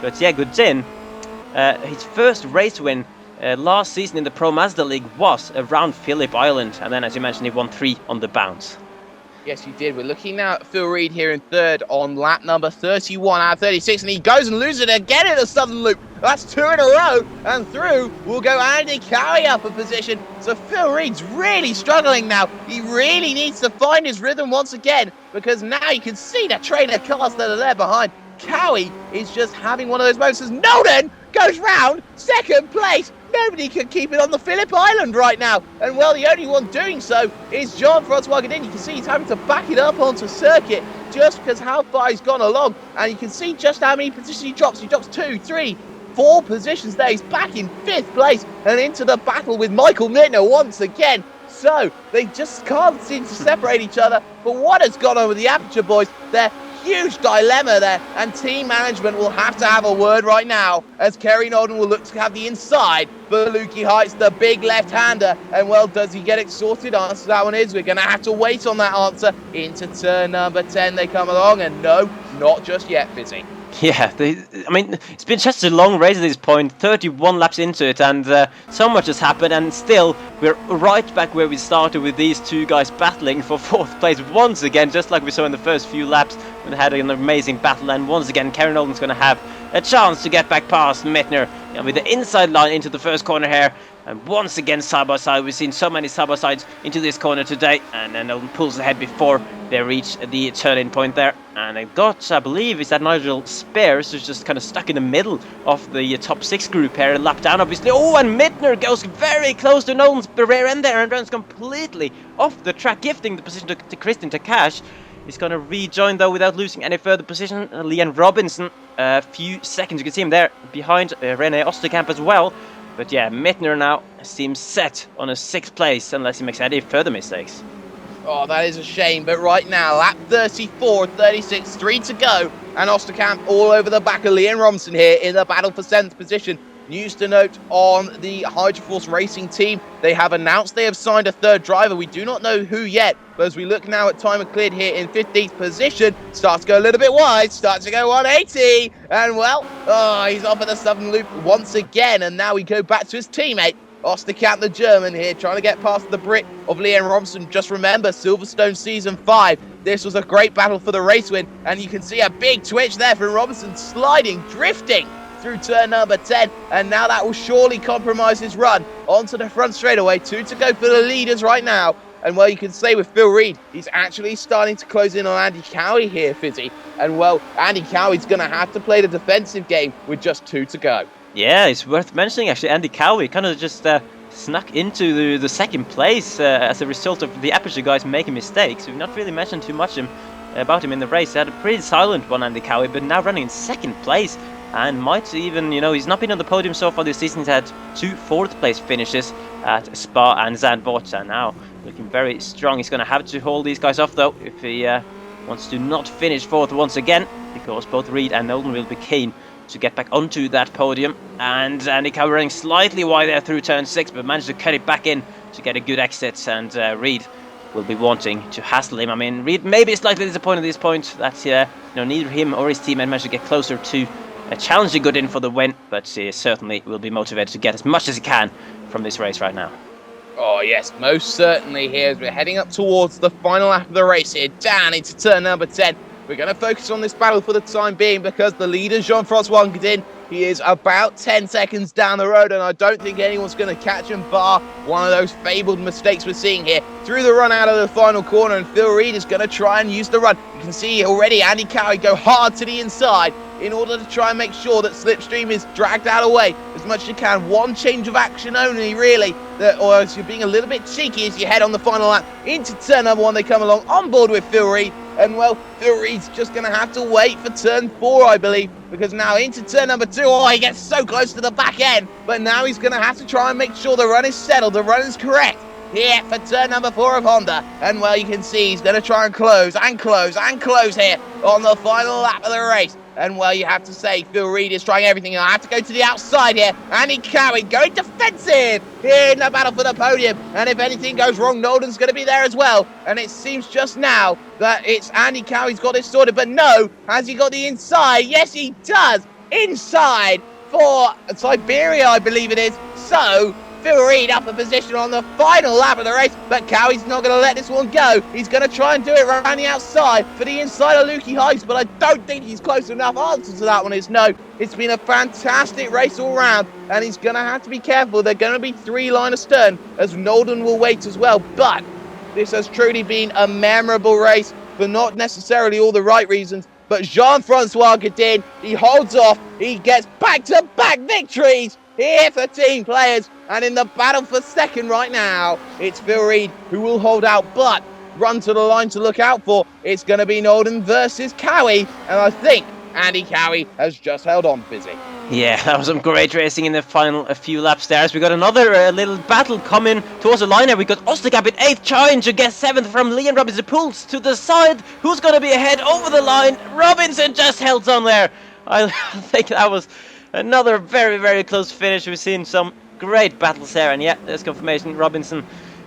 But yeah, Godin, his first race win last season in the Pro Mazda League was around Phillip Island, and then as you mentioned, he won 3 on the bounce. Yes, you did. We're looking now at Phil Reed here in 3rd on lap number 31 out of 36, and he goes and loses it again in the southern loop. That's 2 in a row, and through will go Andy Cowie up a position. So Phil Reed's really struggling now. He really needs to find his rhythm once again, because now you can see the train of cars that are there behind. Cowie is just having one of those moments as Nolan goes round 2nd place. Nobody can keep it on the Phillip Island right now. And well, the only one doing so is Jean-Francois Godin. You can see he's having to back it up onto circuit just because how far he's gone along. And you can see just how many positions he drops. He drops 2, 3, 4 positions there. He's back in 5th place and into the battle with Michael Mittner once again. So they just can't seem to separate each other. But what has gone on with the Aperture boys? They're huge dilemma there, and team management will have to have a word right now as Kerry Nolden will look to have the inside for Lukey Heights, the big left-hander. And well, does he get it sorted? Answer to that one is we're going to have to wait on that answer. Into turn number 10 they come along, and no, not just yet, Fisi. Yeah, I mean, it's been just a long race at this point, 31 laps into it, and so much has happened, and still, we're right back where we started with these two guys battling for 4th place once again, just like we saw in the first few laps, when they had an amazing battle, and once again, Kerry Nolden's going to have a chance to get back past Mittner, with the inside line into the first corner here, and once again, side by side. We've seen so many side by sides into this corner today, and then Nolden pulls ahead before they reach the turn-in point there. And they've got, I believe, is that Nigel Spears, who's just kind of stuck in the middle of the top 6 group here, lap down, obviously. Oh, and Mittner goes very close to Nolden's rear end there and runs completely off the track, gifting the position to Christian Takash. He's going to rejoin, though, without losing any further position. Liam Robinson, a few seconds, you can see him there behind René Osterkamp as well. But yeah, Mittner now seems set on a 6th place unless he makes any further mistakes. Oh, that is a shame, but right now, lap 34, 36, 3 to go, and Osterkamp all over the back of Liam Robinson here in the battle for 7th position. News to note on the Hydroforce Racing team, they have announced they have signed a 3rd driver. We do not know who yet, but as we look now at timer cleared here in 15th position, starts to go a little bit wide, starts to go 180, and well, he's off at the southern loop once again, and now we go back to his teammate, Osterkamp, the German here, trying to get past the Brit of Liam Robinson. Just remember, Silverstone Season 5, this was a great battle for the race win, and you can see a big twitch there from Robinson, sliding, drifting through turn number 10, and now that will surely compromise his run onto the front straightaway. 2 to go for the leaders right now. And well, you can say with Phil Reed, he's actually starting to close in on Andy Cowie here, Fizzy. And well, Andy Cowie's going to have to play the defensive game with just 2 to go. Yeah, it's worth mentioning actually, Andy Cowie kind of just snuck into the 2nd place as a result of the Aperture guys making mistakes. We've not really mentioned too much about him in the race. He had a pretty silent one, Andy Cowie, but now running in 2nd place. And might even, he's not been on the podium so far this season. He's had 2 4th place finishes at Spa and Zandvoort, and now looking very strong. He's going to have to hold these guys off, though, if he wants to not finish 4th once again, because both Reed and Nolden will be keen to get back onto that podium. And Andy Cowie running slightly wide there through turn 6, but managed to cut it back in to get a good exit, and Reed will be wanting to hassle him. I mean, Reed may be slightly disappointed at this point that neither him or his team had managed to get closer to challenging Godin for the win, but he certainly will be motivated to get as much as he can from this race right now. Oh yes, most certainly here as we're heading up towards the final lap of the race here, down into turn number 10. We're going to focus on this battle for the time being because the leader, Jean-Francois Godin, he is about 10 seconds down the road, and I don't think anyone's going to catch him, bar one of those fabled mistakes we're seeing here. Through the run out of the final corner, and Phil Reed is going to try and use the run. You can see already Andy Cowie go hard to the inside in order to try and make sure that Slipstream is dragged out of the way as much as you can. One change of action only, really, or else you're being a little bit cheeky as you head on the final lap. Into turn number 1, they come along on board with Phil Reed. And well, Phil Reed's just going to have to wait for turn 4, I believe, because now into turn number 2, he gets so close to the back end, but now he's going to have to try and make sure the run is settled, the run is correct here for turn number 4 of Honda. And well, you can see he's going to try and close and close and close here on the final lap of the race. And well, you have to say Phil Reed is trying everything. I have to go to the outside here. Andy Cowie going defensive here in the battle for the podium. And if anything goes wrong, Nolden's going to be there as well. And it seems just now that it's Andy Cowie's got it sorted. But no, has he got the inside? Yes, he does. Inside for Siberia, I believe it is. So Phil Reed up a position on the final lap of the race, but Cowie's not going to let this one go. He's going to try and do it around the outside for the inside of Lukey Heights, but I don't think he's close enough. Answer to that one is no. It's been a fantastic race all round, and he's going to have to be careful. They're going to be 3 line astern, as Nolden will wait as well, but this has truly been a memorable race for not necessarily all the right reasons, but Jean-Francois Godin, he holds off, he gets back-to-back victories here for team players. And in the battle for second right now, it's Phil Reed who will hold out, but run to the line to look out for. It's going to be Nolden versus Cowie, and I think Andy Cowie has just held on, Fisi. Yeah, that was some great racing in the final few laps there. As we got another little battle coming towards the line here. We got Osterkamp in 8th, trying to get 7th from Liam Robinson. Pulls to the side. Who's going to be ahead over the line? Robinson just held on there. I think that was another very, very close finish. We've seen some great battles there, and yeah, there's confirmation. Robinson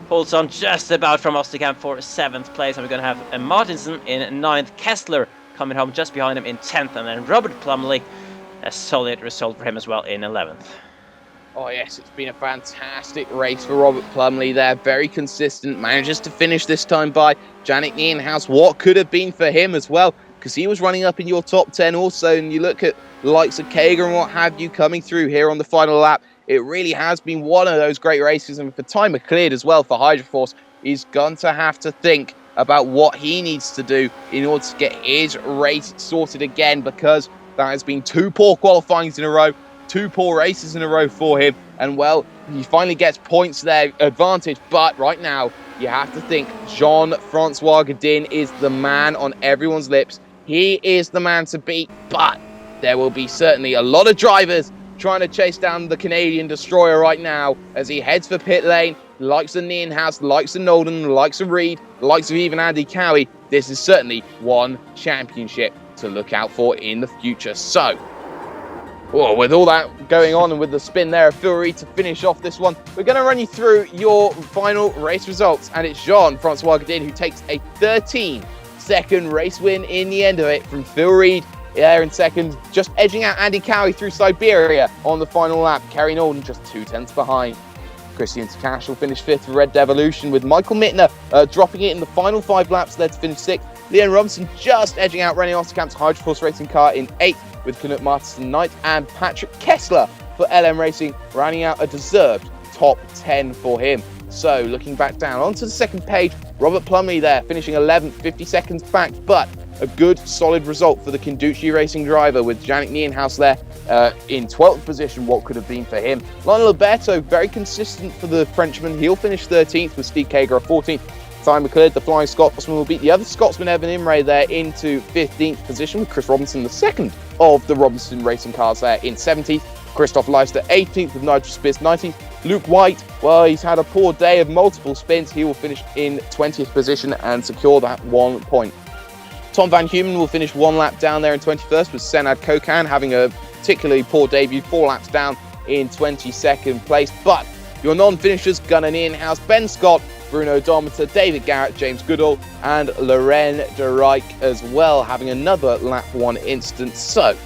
holds on just about from Osterkamp for 7th place, and we're going to have Martinsen in 9th. Kessler coming home just behind him in 10th, and then Robert Plumley, a solid result for him as well in 11th. Oh yes, it's been a fantastic race for Robert Plumley there. Very consistent, manages to finish this time by Yannick Nienhuis. What could have been for him as well, because he was running up in your top 10 also, and you look at the likes of Kager and what have you coming through here on the final lap. It really has been one of those great races, and for time cleared as well for Hydroforce, he's going to have to think about what he needs to do in order to get his race sorted again, because that has been 2 poor qualifyings in a row, 2 poor races in a row for him, and well, he finally gets points there, advantage, but right now, you have to think Jean-Francois Godin is the man on everyone's lips. He is the man to beat, but there will be certainly a lot of drivers trying to chase down the Canadian destroyer right now as he heads for pit lane. The likes of Nienhuis, the likes of Nolden, the likes of Reed, the likes of even Andy Cowie. This is certainly one championship to look out for in the future. So, with all that going on and with the spin there of Phil Reed to finish off this one, we're going to run you through your final race results. And it's Jean-Francois Godin who takes a 13-second race win in the end of it from Phil Reed there in second, just edging out Andy Cowie through Siberia on the final lap. Kerry Nolden just 2/10 behind. Christian Takash will finish 5th for Red Devolution, with Michael Mittner dropping it in the final 5 laps there to finish 6th. Leon Robinson just edging out René Osterkamp's Hydroforce Racing car in 8th, with Knut Martinsen 9th, and Patrick Kessler for LM Racing rounding out a deserved top 10 for him. So looking back down onto the second page, Robert Plumley there finishing 11th, 50 seconds back, but a good solid result for the Kenducci Racing driver, with Yannick Nienhuis there in 12th position. What could have been for him? Lionel Alberto, very consistent for the Frenchman. He'll finish 13th, with Steve Kager 14th. Simon McLeod, the Flying Scotsman, will beat the other Scotsman, Evan Imre, there into 15th position, with Chris Robinson, the second of the Robinson Racing cars, there in 17th. Christoph Leister 18th, with Nigel Spears 19th. Luke White, well, he's had a poor day of multiple spins. He will finish in 20th position and secure that 1 point. Tom Van Humen will finish 1 lap down there in 21st, with Senad Kokan having a particularly poor debut, 4 laps down in 22nd place. But your non-finishers, Gunnar Nienhuis, Ben Scott, Bruno Dometer, David Garrett, James Goodall, and Loren de Rijk as well, having another lap 1 instance. So,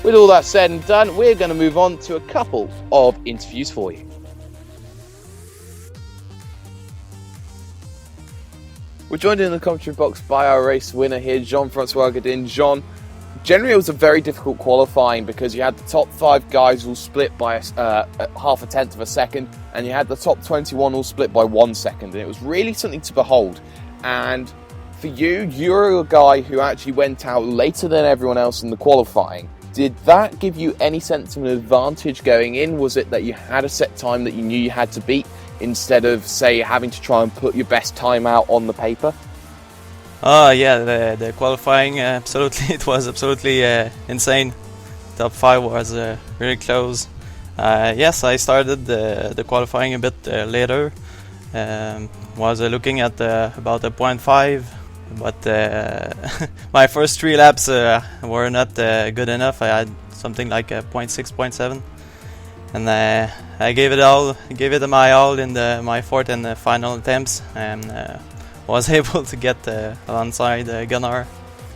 with all that said and done, we're going to move on to a couple of interviews for you. We're joined in the commentary box by our race winner here, Jean-Francois Godin. Jean, generally it was a very difficult qualifying because you had the top 5 guys all split by half a tenth of a second, and you had the top 21 all split by 1 second, and it was really something to behold. And for you, you're a guy who actually went out later than everyone else in the qualifying. Did that give you any sense of an advantage going in? Was it that you had a set time that you knew you had to beat, instead of, say, having to try and put your best time out on the paper? Yeah, the qualifying, absolutely, it was absolutely insane. Top 5 was really close. Yes, I started the qualifying a bit later. Was looking at about a 0.5, but my first 3 laps were not good enough. I had something like a 0.6, 0.7. And I gave it my all in my 4th and final attempts, and was able to get alongside Gunnar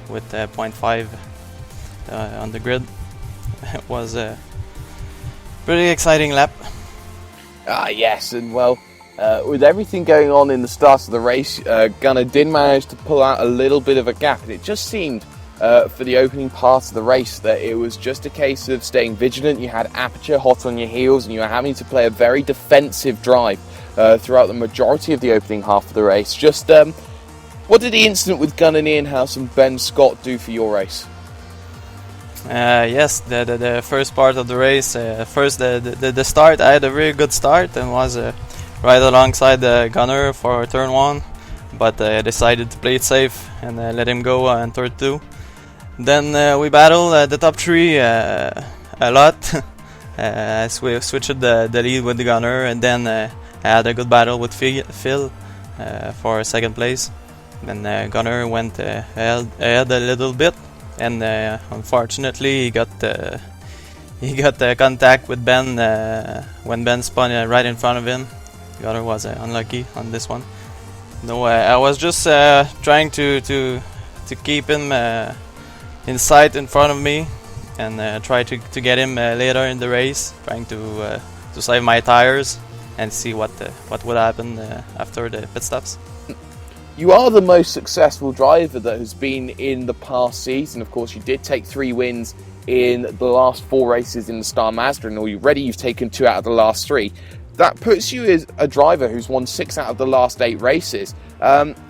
with 0.5 on the grid. It was a pretty exciting lap. Yes, and well, with everything going on in the start of the race, Gunnar did manage to pull out a little bit of a gap, and it just seemed for the opening part of the race that it was just a case of staying vigilant. You had Aperture hot on your heels, and you were having to play a very defensive drive throughout the majority of the opening half of the race. Just what did the incident with Gunnar Nienhuis and Ben Scott do for your race? Yes, the first part of the race, first the start, I had a very good start and was right alongside the gunner for turn 1, but I decided to play it safe and let him go on turn 2. Then we battled the top 3 a lot. As we switched the lead with the gunner, and then I had a good battle with Phil for second place. Then gunner went ahead a little bit, and unfortunately he got contact with Ben when Ben spun right in front of him. Gunner was unlucky on this one. No, I was just trying to keep him in sight in front of me, and try to get him later in the race, trying to save my tires and see what would happen after the pit stops. You are the most successful driver that has been in the past season. Of course, you did take 3 wins in the last 4 races in the Star Mazda, and already you've taken 2 out of the last 3. That puts you as a driver who's won 6 out of the last 8 races.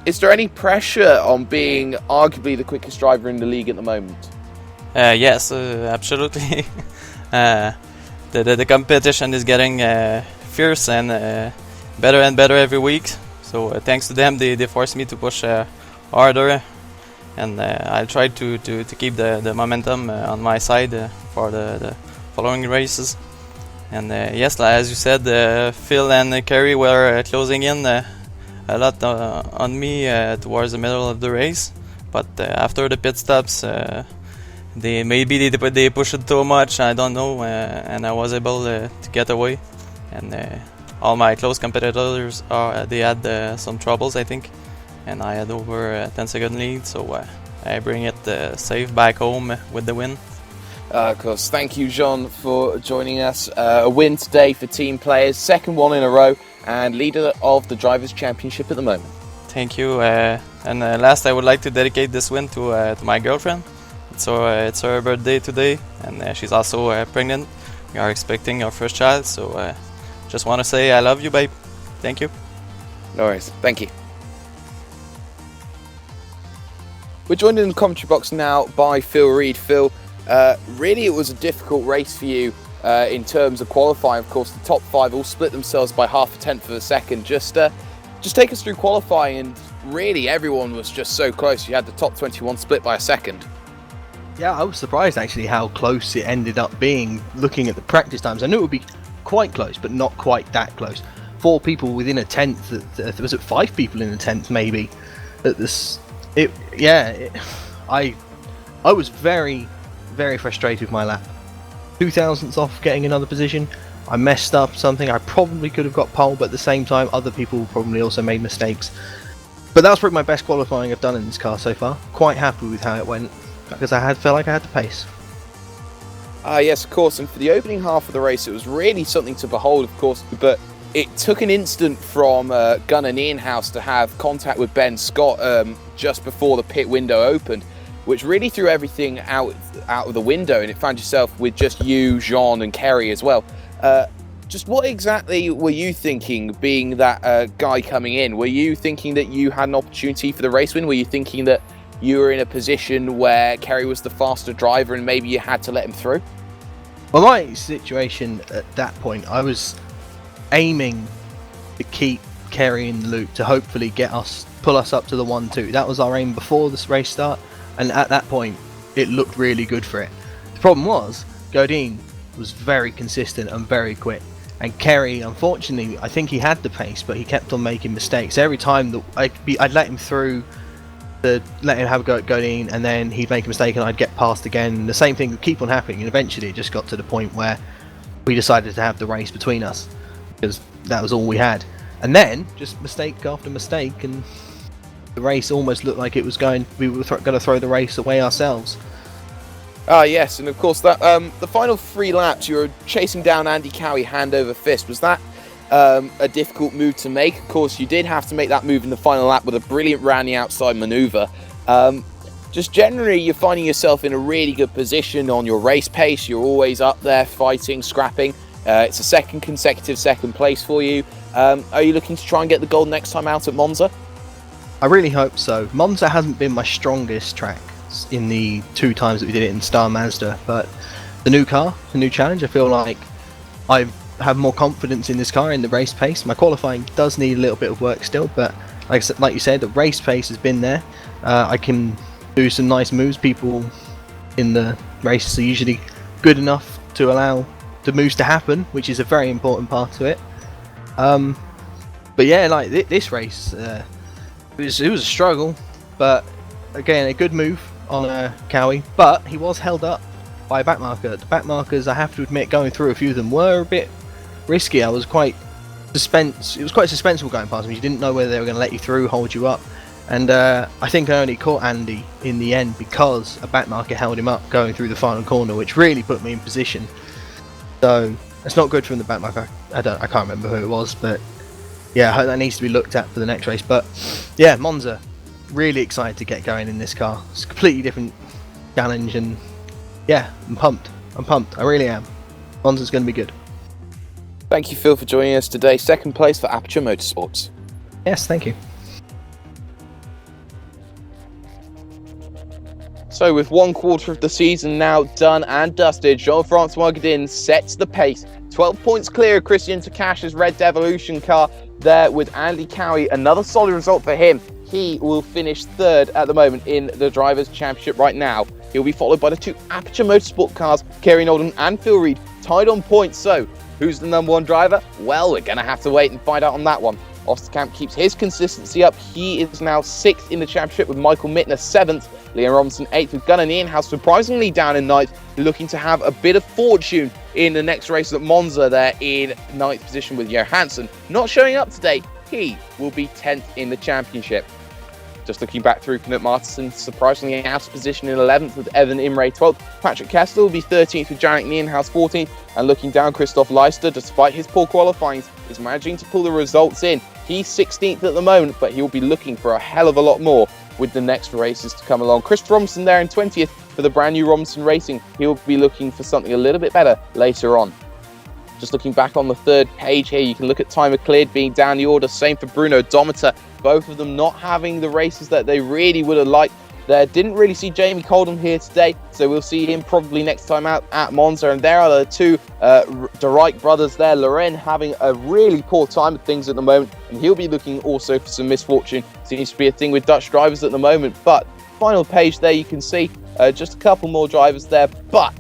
Is there any pressure on being arguably the quickest driver in the league at the moment? Yes, absolutely. The competition is getting fierce and better every week. So thanks to them, they force me to push harder, and I'll try to keep the momentum on my side for the following races. And yes, as you said, Phil and Kerry were closing in a lot on me towards the middle of the race, but after the pit stops, they pushed it too much. I don't know, and I was able to get away. And all my close competitors they had some troubles, I think, and I had over a 10-second lead, so I bring it safe back home with the win. Of course, thank you, Jean, for joining us. A win today for team players, second one in a row, and leader of the Drivers' Championship at the moment. Thank you. And last, I would like to dedicate this win to my girlfriend. So it's her birthday today, and she's also pregnant. We are expecting our first child, so just want to say I love you, babe. Thank you. No worries. Thank you. We're joined in the commentary box now by Phil Reed. Phil, really it was a difficult race for you in terms of qualifying. Of course, the top 5 all split themselves by 0.5 of a second. Just take us through qualifying, and really everyone was just so close. You had the top 21 split by a second. Yeah, I was surprised actually how close it ended up being, looking at the practice times. I knew it would be quite close, but not quite that close. 4 people within a tenth. Was it 5 people in a tenth maybe? At this, I was very, very frustrated with my lap. 2 thousandths off getting another position. I messed up something. I probably could have got pole, but at the same time, other people probably also made mistakes. But that was probably my best qualifying I've done in this car so far. Quite happy with how it went, because I felt like I had the pace. Yes, of course, and for the opening half of the race, it was really something to behold, of course, but it took an instant from Gunnar Nienhaus to have contact with Ben Scott just before the pit window opened, which really threw everything out of the window, and it found yourself with just you, Jean, and Kerry as well. Just what exactly were you thinking, being that guy coming in? Were you thinking that you had an opportunity for the race win? Were you thinking that you were in a position where Kerry was the faster driver and maybe you had to let him through? Well, my situation at that point, I was aiming to keep Kerry in the loop to hopefully pull us up to the 1-2. That was our aim before this race start, and at that point it looked really good for it. The problem was Godin was very consistent and very quick, and Kerry, unfortunately, I think he had the pace, but he kept on making mistakes. Every time that I'd let him through to let him have a go at Godin, and then he'd make a mistake and I'd get past again. The same thing would keep on happening, and eventually it just got to the point where we decided to have the race between us, because that was all we had. And then just mistake after mistake, and the race almost looked like it was we were going to throw the race away ourselves. Yes, and of course that the final 3 laps you were chasing down Andy Cowie hand over fist. Was that a difficult move to make? Of course, you did have to make that move in the final lap with a brilliant round the outside manoeuvre. Just generally, you're finding yourself in a really good position on your race pace. You're always up there fighting, scrapping. It's a second consecutive second place for you. Are you looking to try and get the gold next time out at Monza? I really hope so. Monza hasn't been my strongest track. in the 2 times that we did it in Star Mazda. But the new car, the new challenge, I feel like I have more confidence in this car in the race pace. My qualifying does need a little bit of work still, but like you said, the race pace has been there. I can do some nice moves. People in the races are usually good enough to allow the moves to happen, which is a very important part to it. But yeah, like this race, it was a struggle, but again, a good move on Cowie, but he was held up by a backmarker. The backmarkers, I have to admit, going through a few of them were a bit risky. It was quite suspenseful going past them. You didn't know whether they were going to let you through, hold you up, and I think I only caught Andy in the end because a backmarker held him up going through the final corner, which really put me in position. So it's not good from the backmarker. I can't remember who it was, but yeah, I hope that needs to be looked at for the next race. But yeah, Monza, really excited to get going in this car. It's a completely different challenge, and yeah, I'm pumped. I really am. Monza's going to be good. Thank you, Phil, for joining us today. Second place for Aperture Motorsports. Yes, thank you. So with 1/4 of the season now done and dusted, Jean-Francois Godin sets the pace. 12 points clear of Christian Takashi's Red Devolution car there with Andy Cowie. Another solid result for him. He will finish 3rd at the moment in the Drivers' Championship right now. He'll be followed by the 2 Aperture Motorsport cars, Kerry Nolden and Phil Reed, tied on points. So who's the number 1 driver? Well, we're going to have to wait and find out on that one. Osterkamp keeps his consistency up. He is now 6th in the championship with Michael Mittner 7th. Liam Robinson 8th with Gunnar Nienhaus surprisingly down in 9th, looking to have a bit of fortune in the next race at Monza there in 9th position with Johansson. Not showing up today, he will be 10th in the championship. Just looking back through, Knut Martinsen surprisingly out of position in 11th with Evan Imre 12th. Patrick Kessler will be 13th with Janik Nienhaus 14th. And looking down, Christoph Leister, despite his poor qualifying, is managing to pull the results in. He's 16th at the moment, but he'll be looking for a hell of a lot more with the next races to come along. Chris Robinson there in 20th for the brand new Robinson Racing. He'll be looking for something a little bit better later on. Just looking back on the 3rd page here, you can look at Timer Cleared being down the order. Same for Bruno Dometer. Both of them not having the races that they really would have liked. There didn't really see Jamie Coldham here today, so we'll see him probably next time out at Monza. And there are the 2 De Rijk brothers there. Loren having a really poor time of things at the moment, and he'll be looking also for some misfortune. Seems to be a thing with Dutch drivers at the moment. But final page there, you can see just a couple more drivers there. But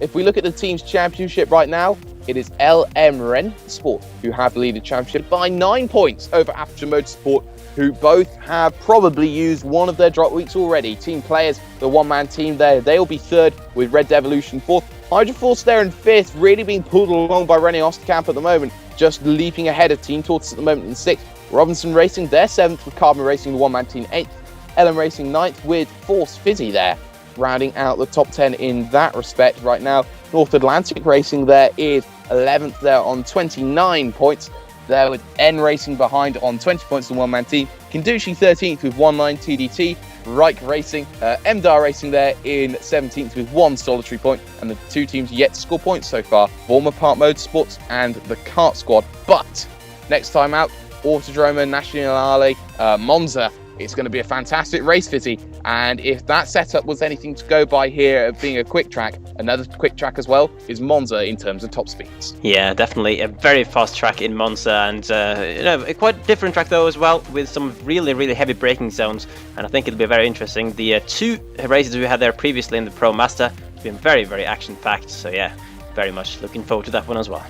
if we look at the team's championship right now, it is LM Ren Sport who have the leading championship by 9 points over Aperture Motorsport, who both have probably used one of their drop weeks already. Team Players, the one-man team there, they'll be 3rd with Red Devolution 4th. Hydroforce there in 5th, really being pulled along by René Osterkamp at the moment, just leaping ahead of Team Tortoise at the moment in 6th. Robinson Racing, they're 7th with Carbon Racing, the one-man team 8th. LM Racing 9th with Force Fisi there, rounding out the top 10 in that respect right now. North Atlantic Racing there is 11th there on 29 points. There with N Racing behind on 20 points, the one-man team. Kendushi 13th with 1-9 TDT. Reich Racing, MDAR Racing there in 17th with 1 solitary point. And the 2 teams yet to score points so far, Vorma Park Motorsports and the Kart Squad. But next time out, Autodromo Nazionale Monza. It's going to be a fantastic race, Fisi. And if that setup was anything to go by here of being a quick track, another quick track as well is Monza in terms of top speeds. Yeah, definitely a very fast track in Monza, and a quite different track though as well, with some really heavy braking zones. And I think it'll be very interesting. The 2 races we had there previously in the Pro Mazda have been very action-packed. So yeah, very much looking forward to that one as well.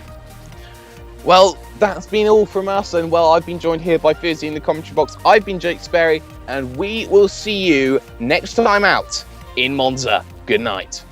Well, that's been all from us, and well, I've been joined here by Fizzy in the commentary box. I've been Jake Sperry, and we will see you next time out in Monza. Good night.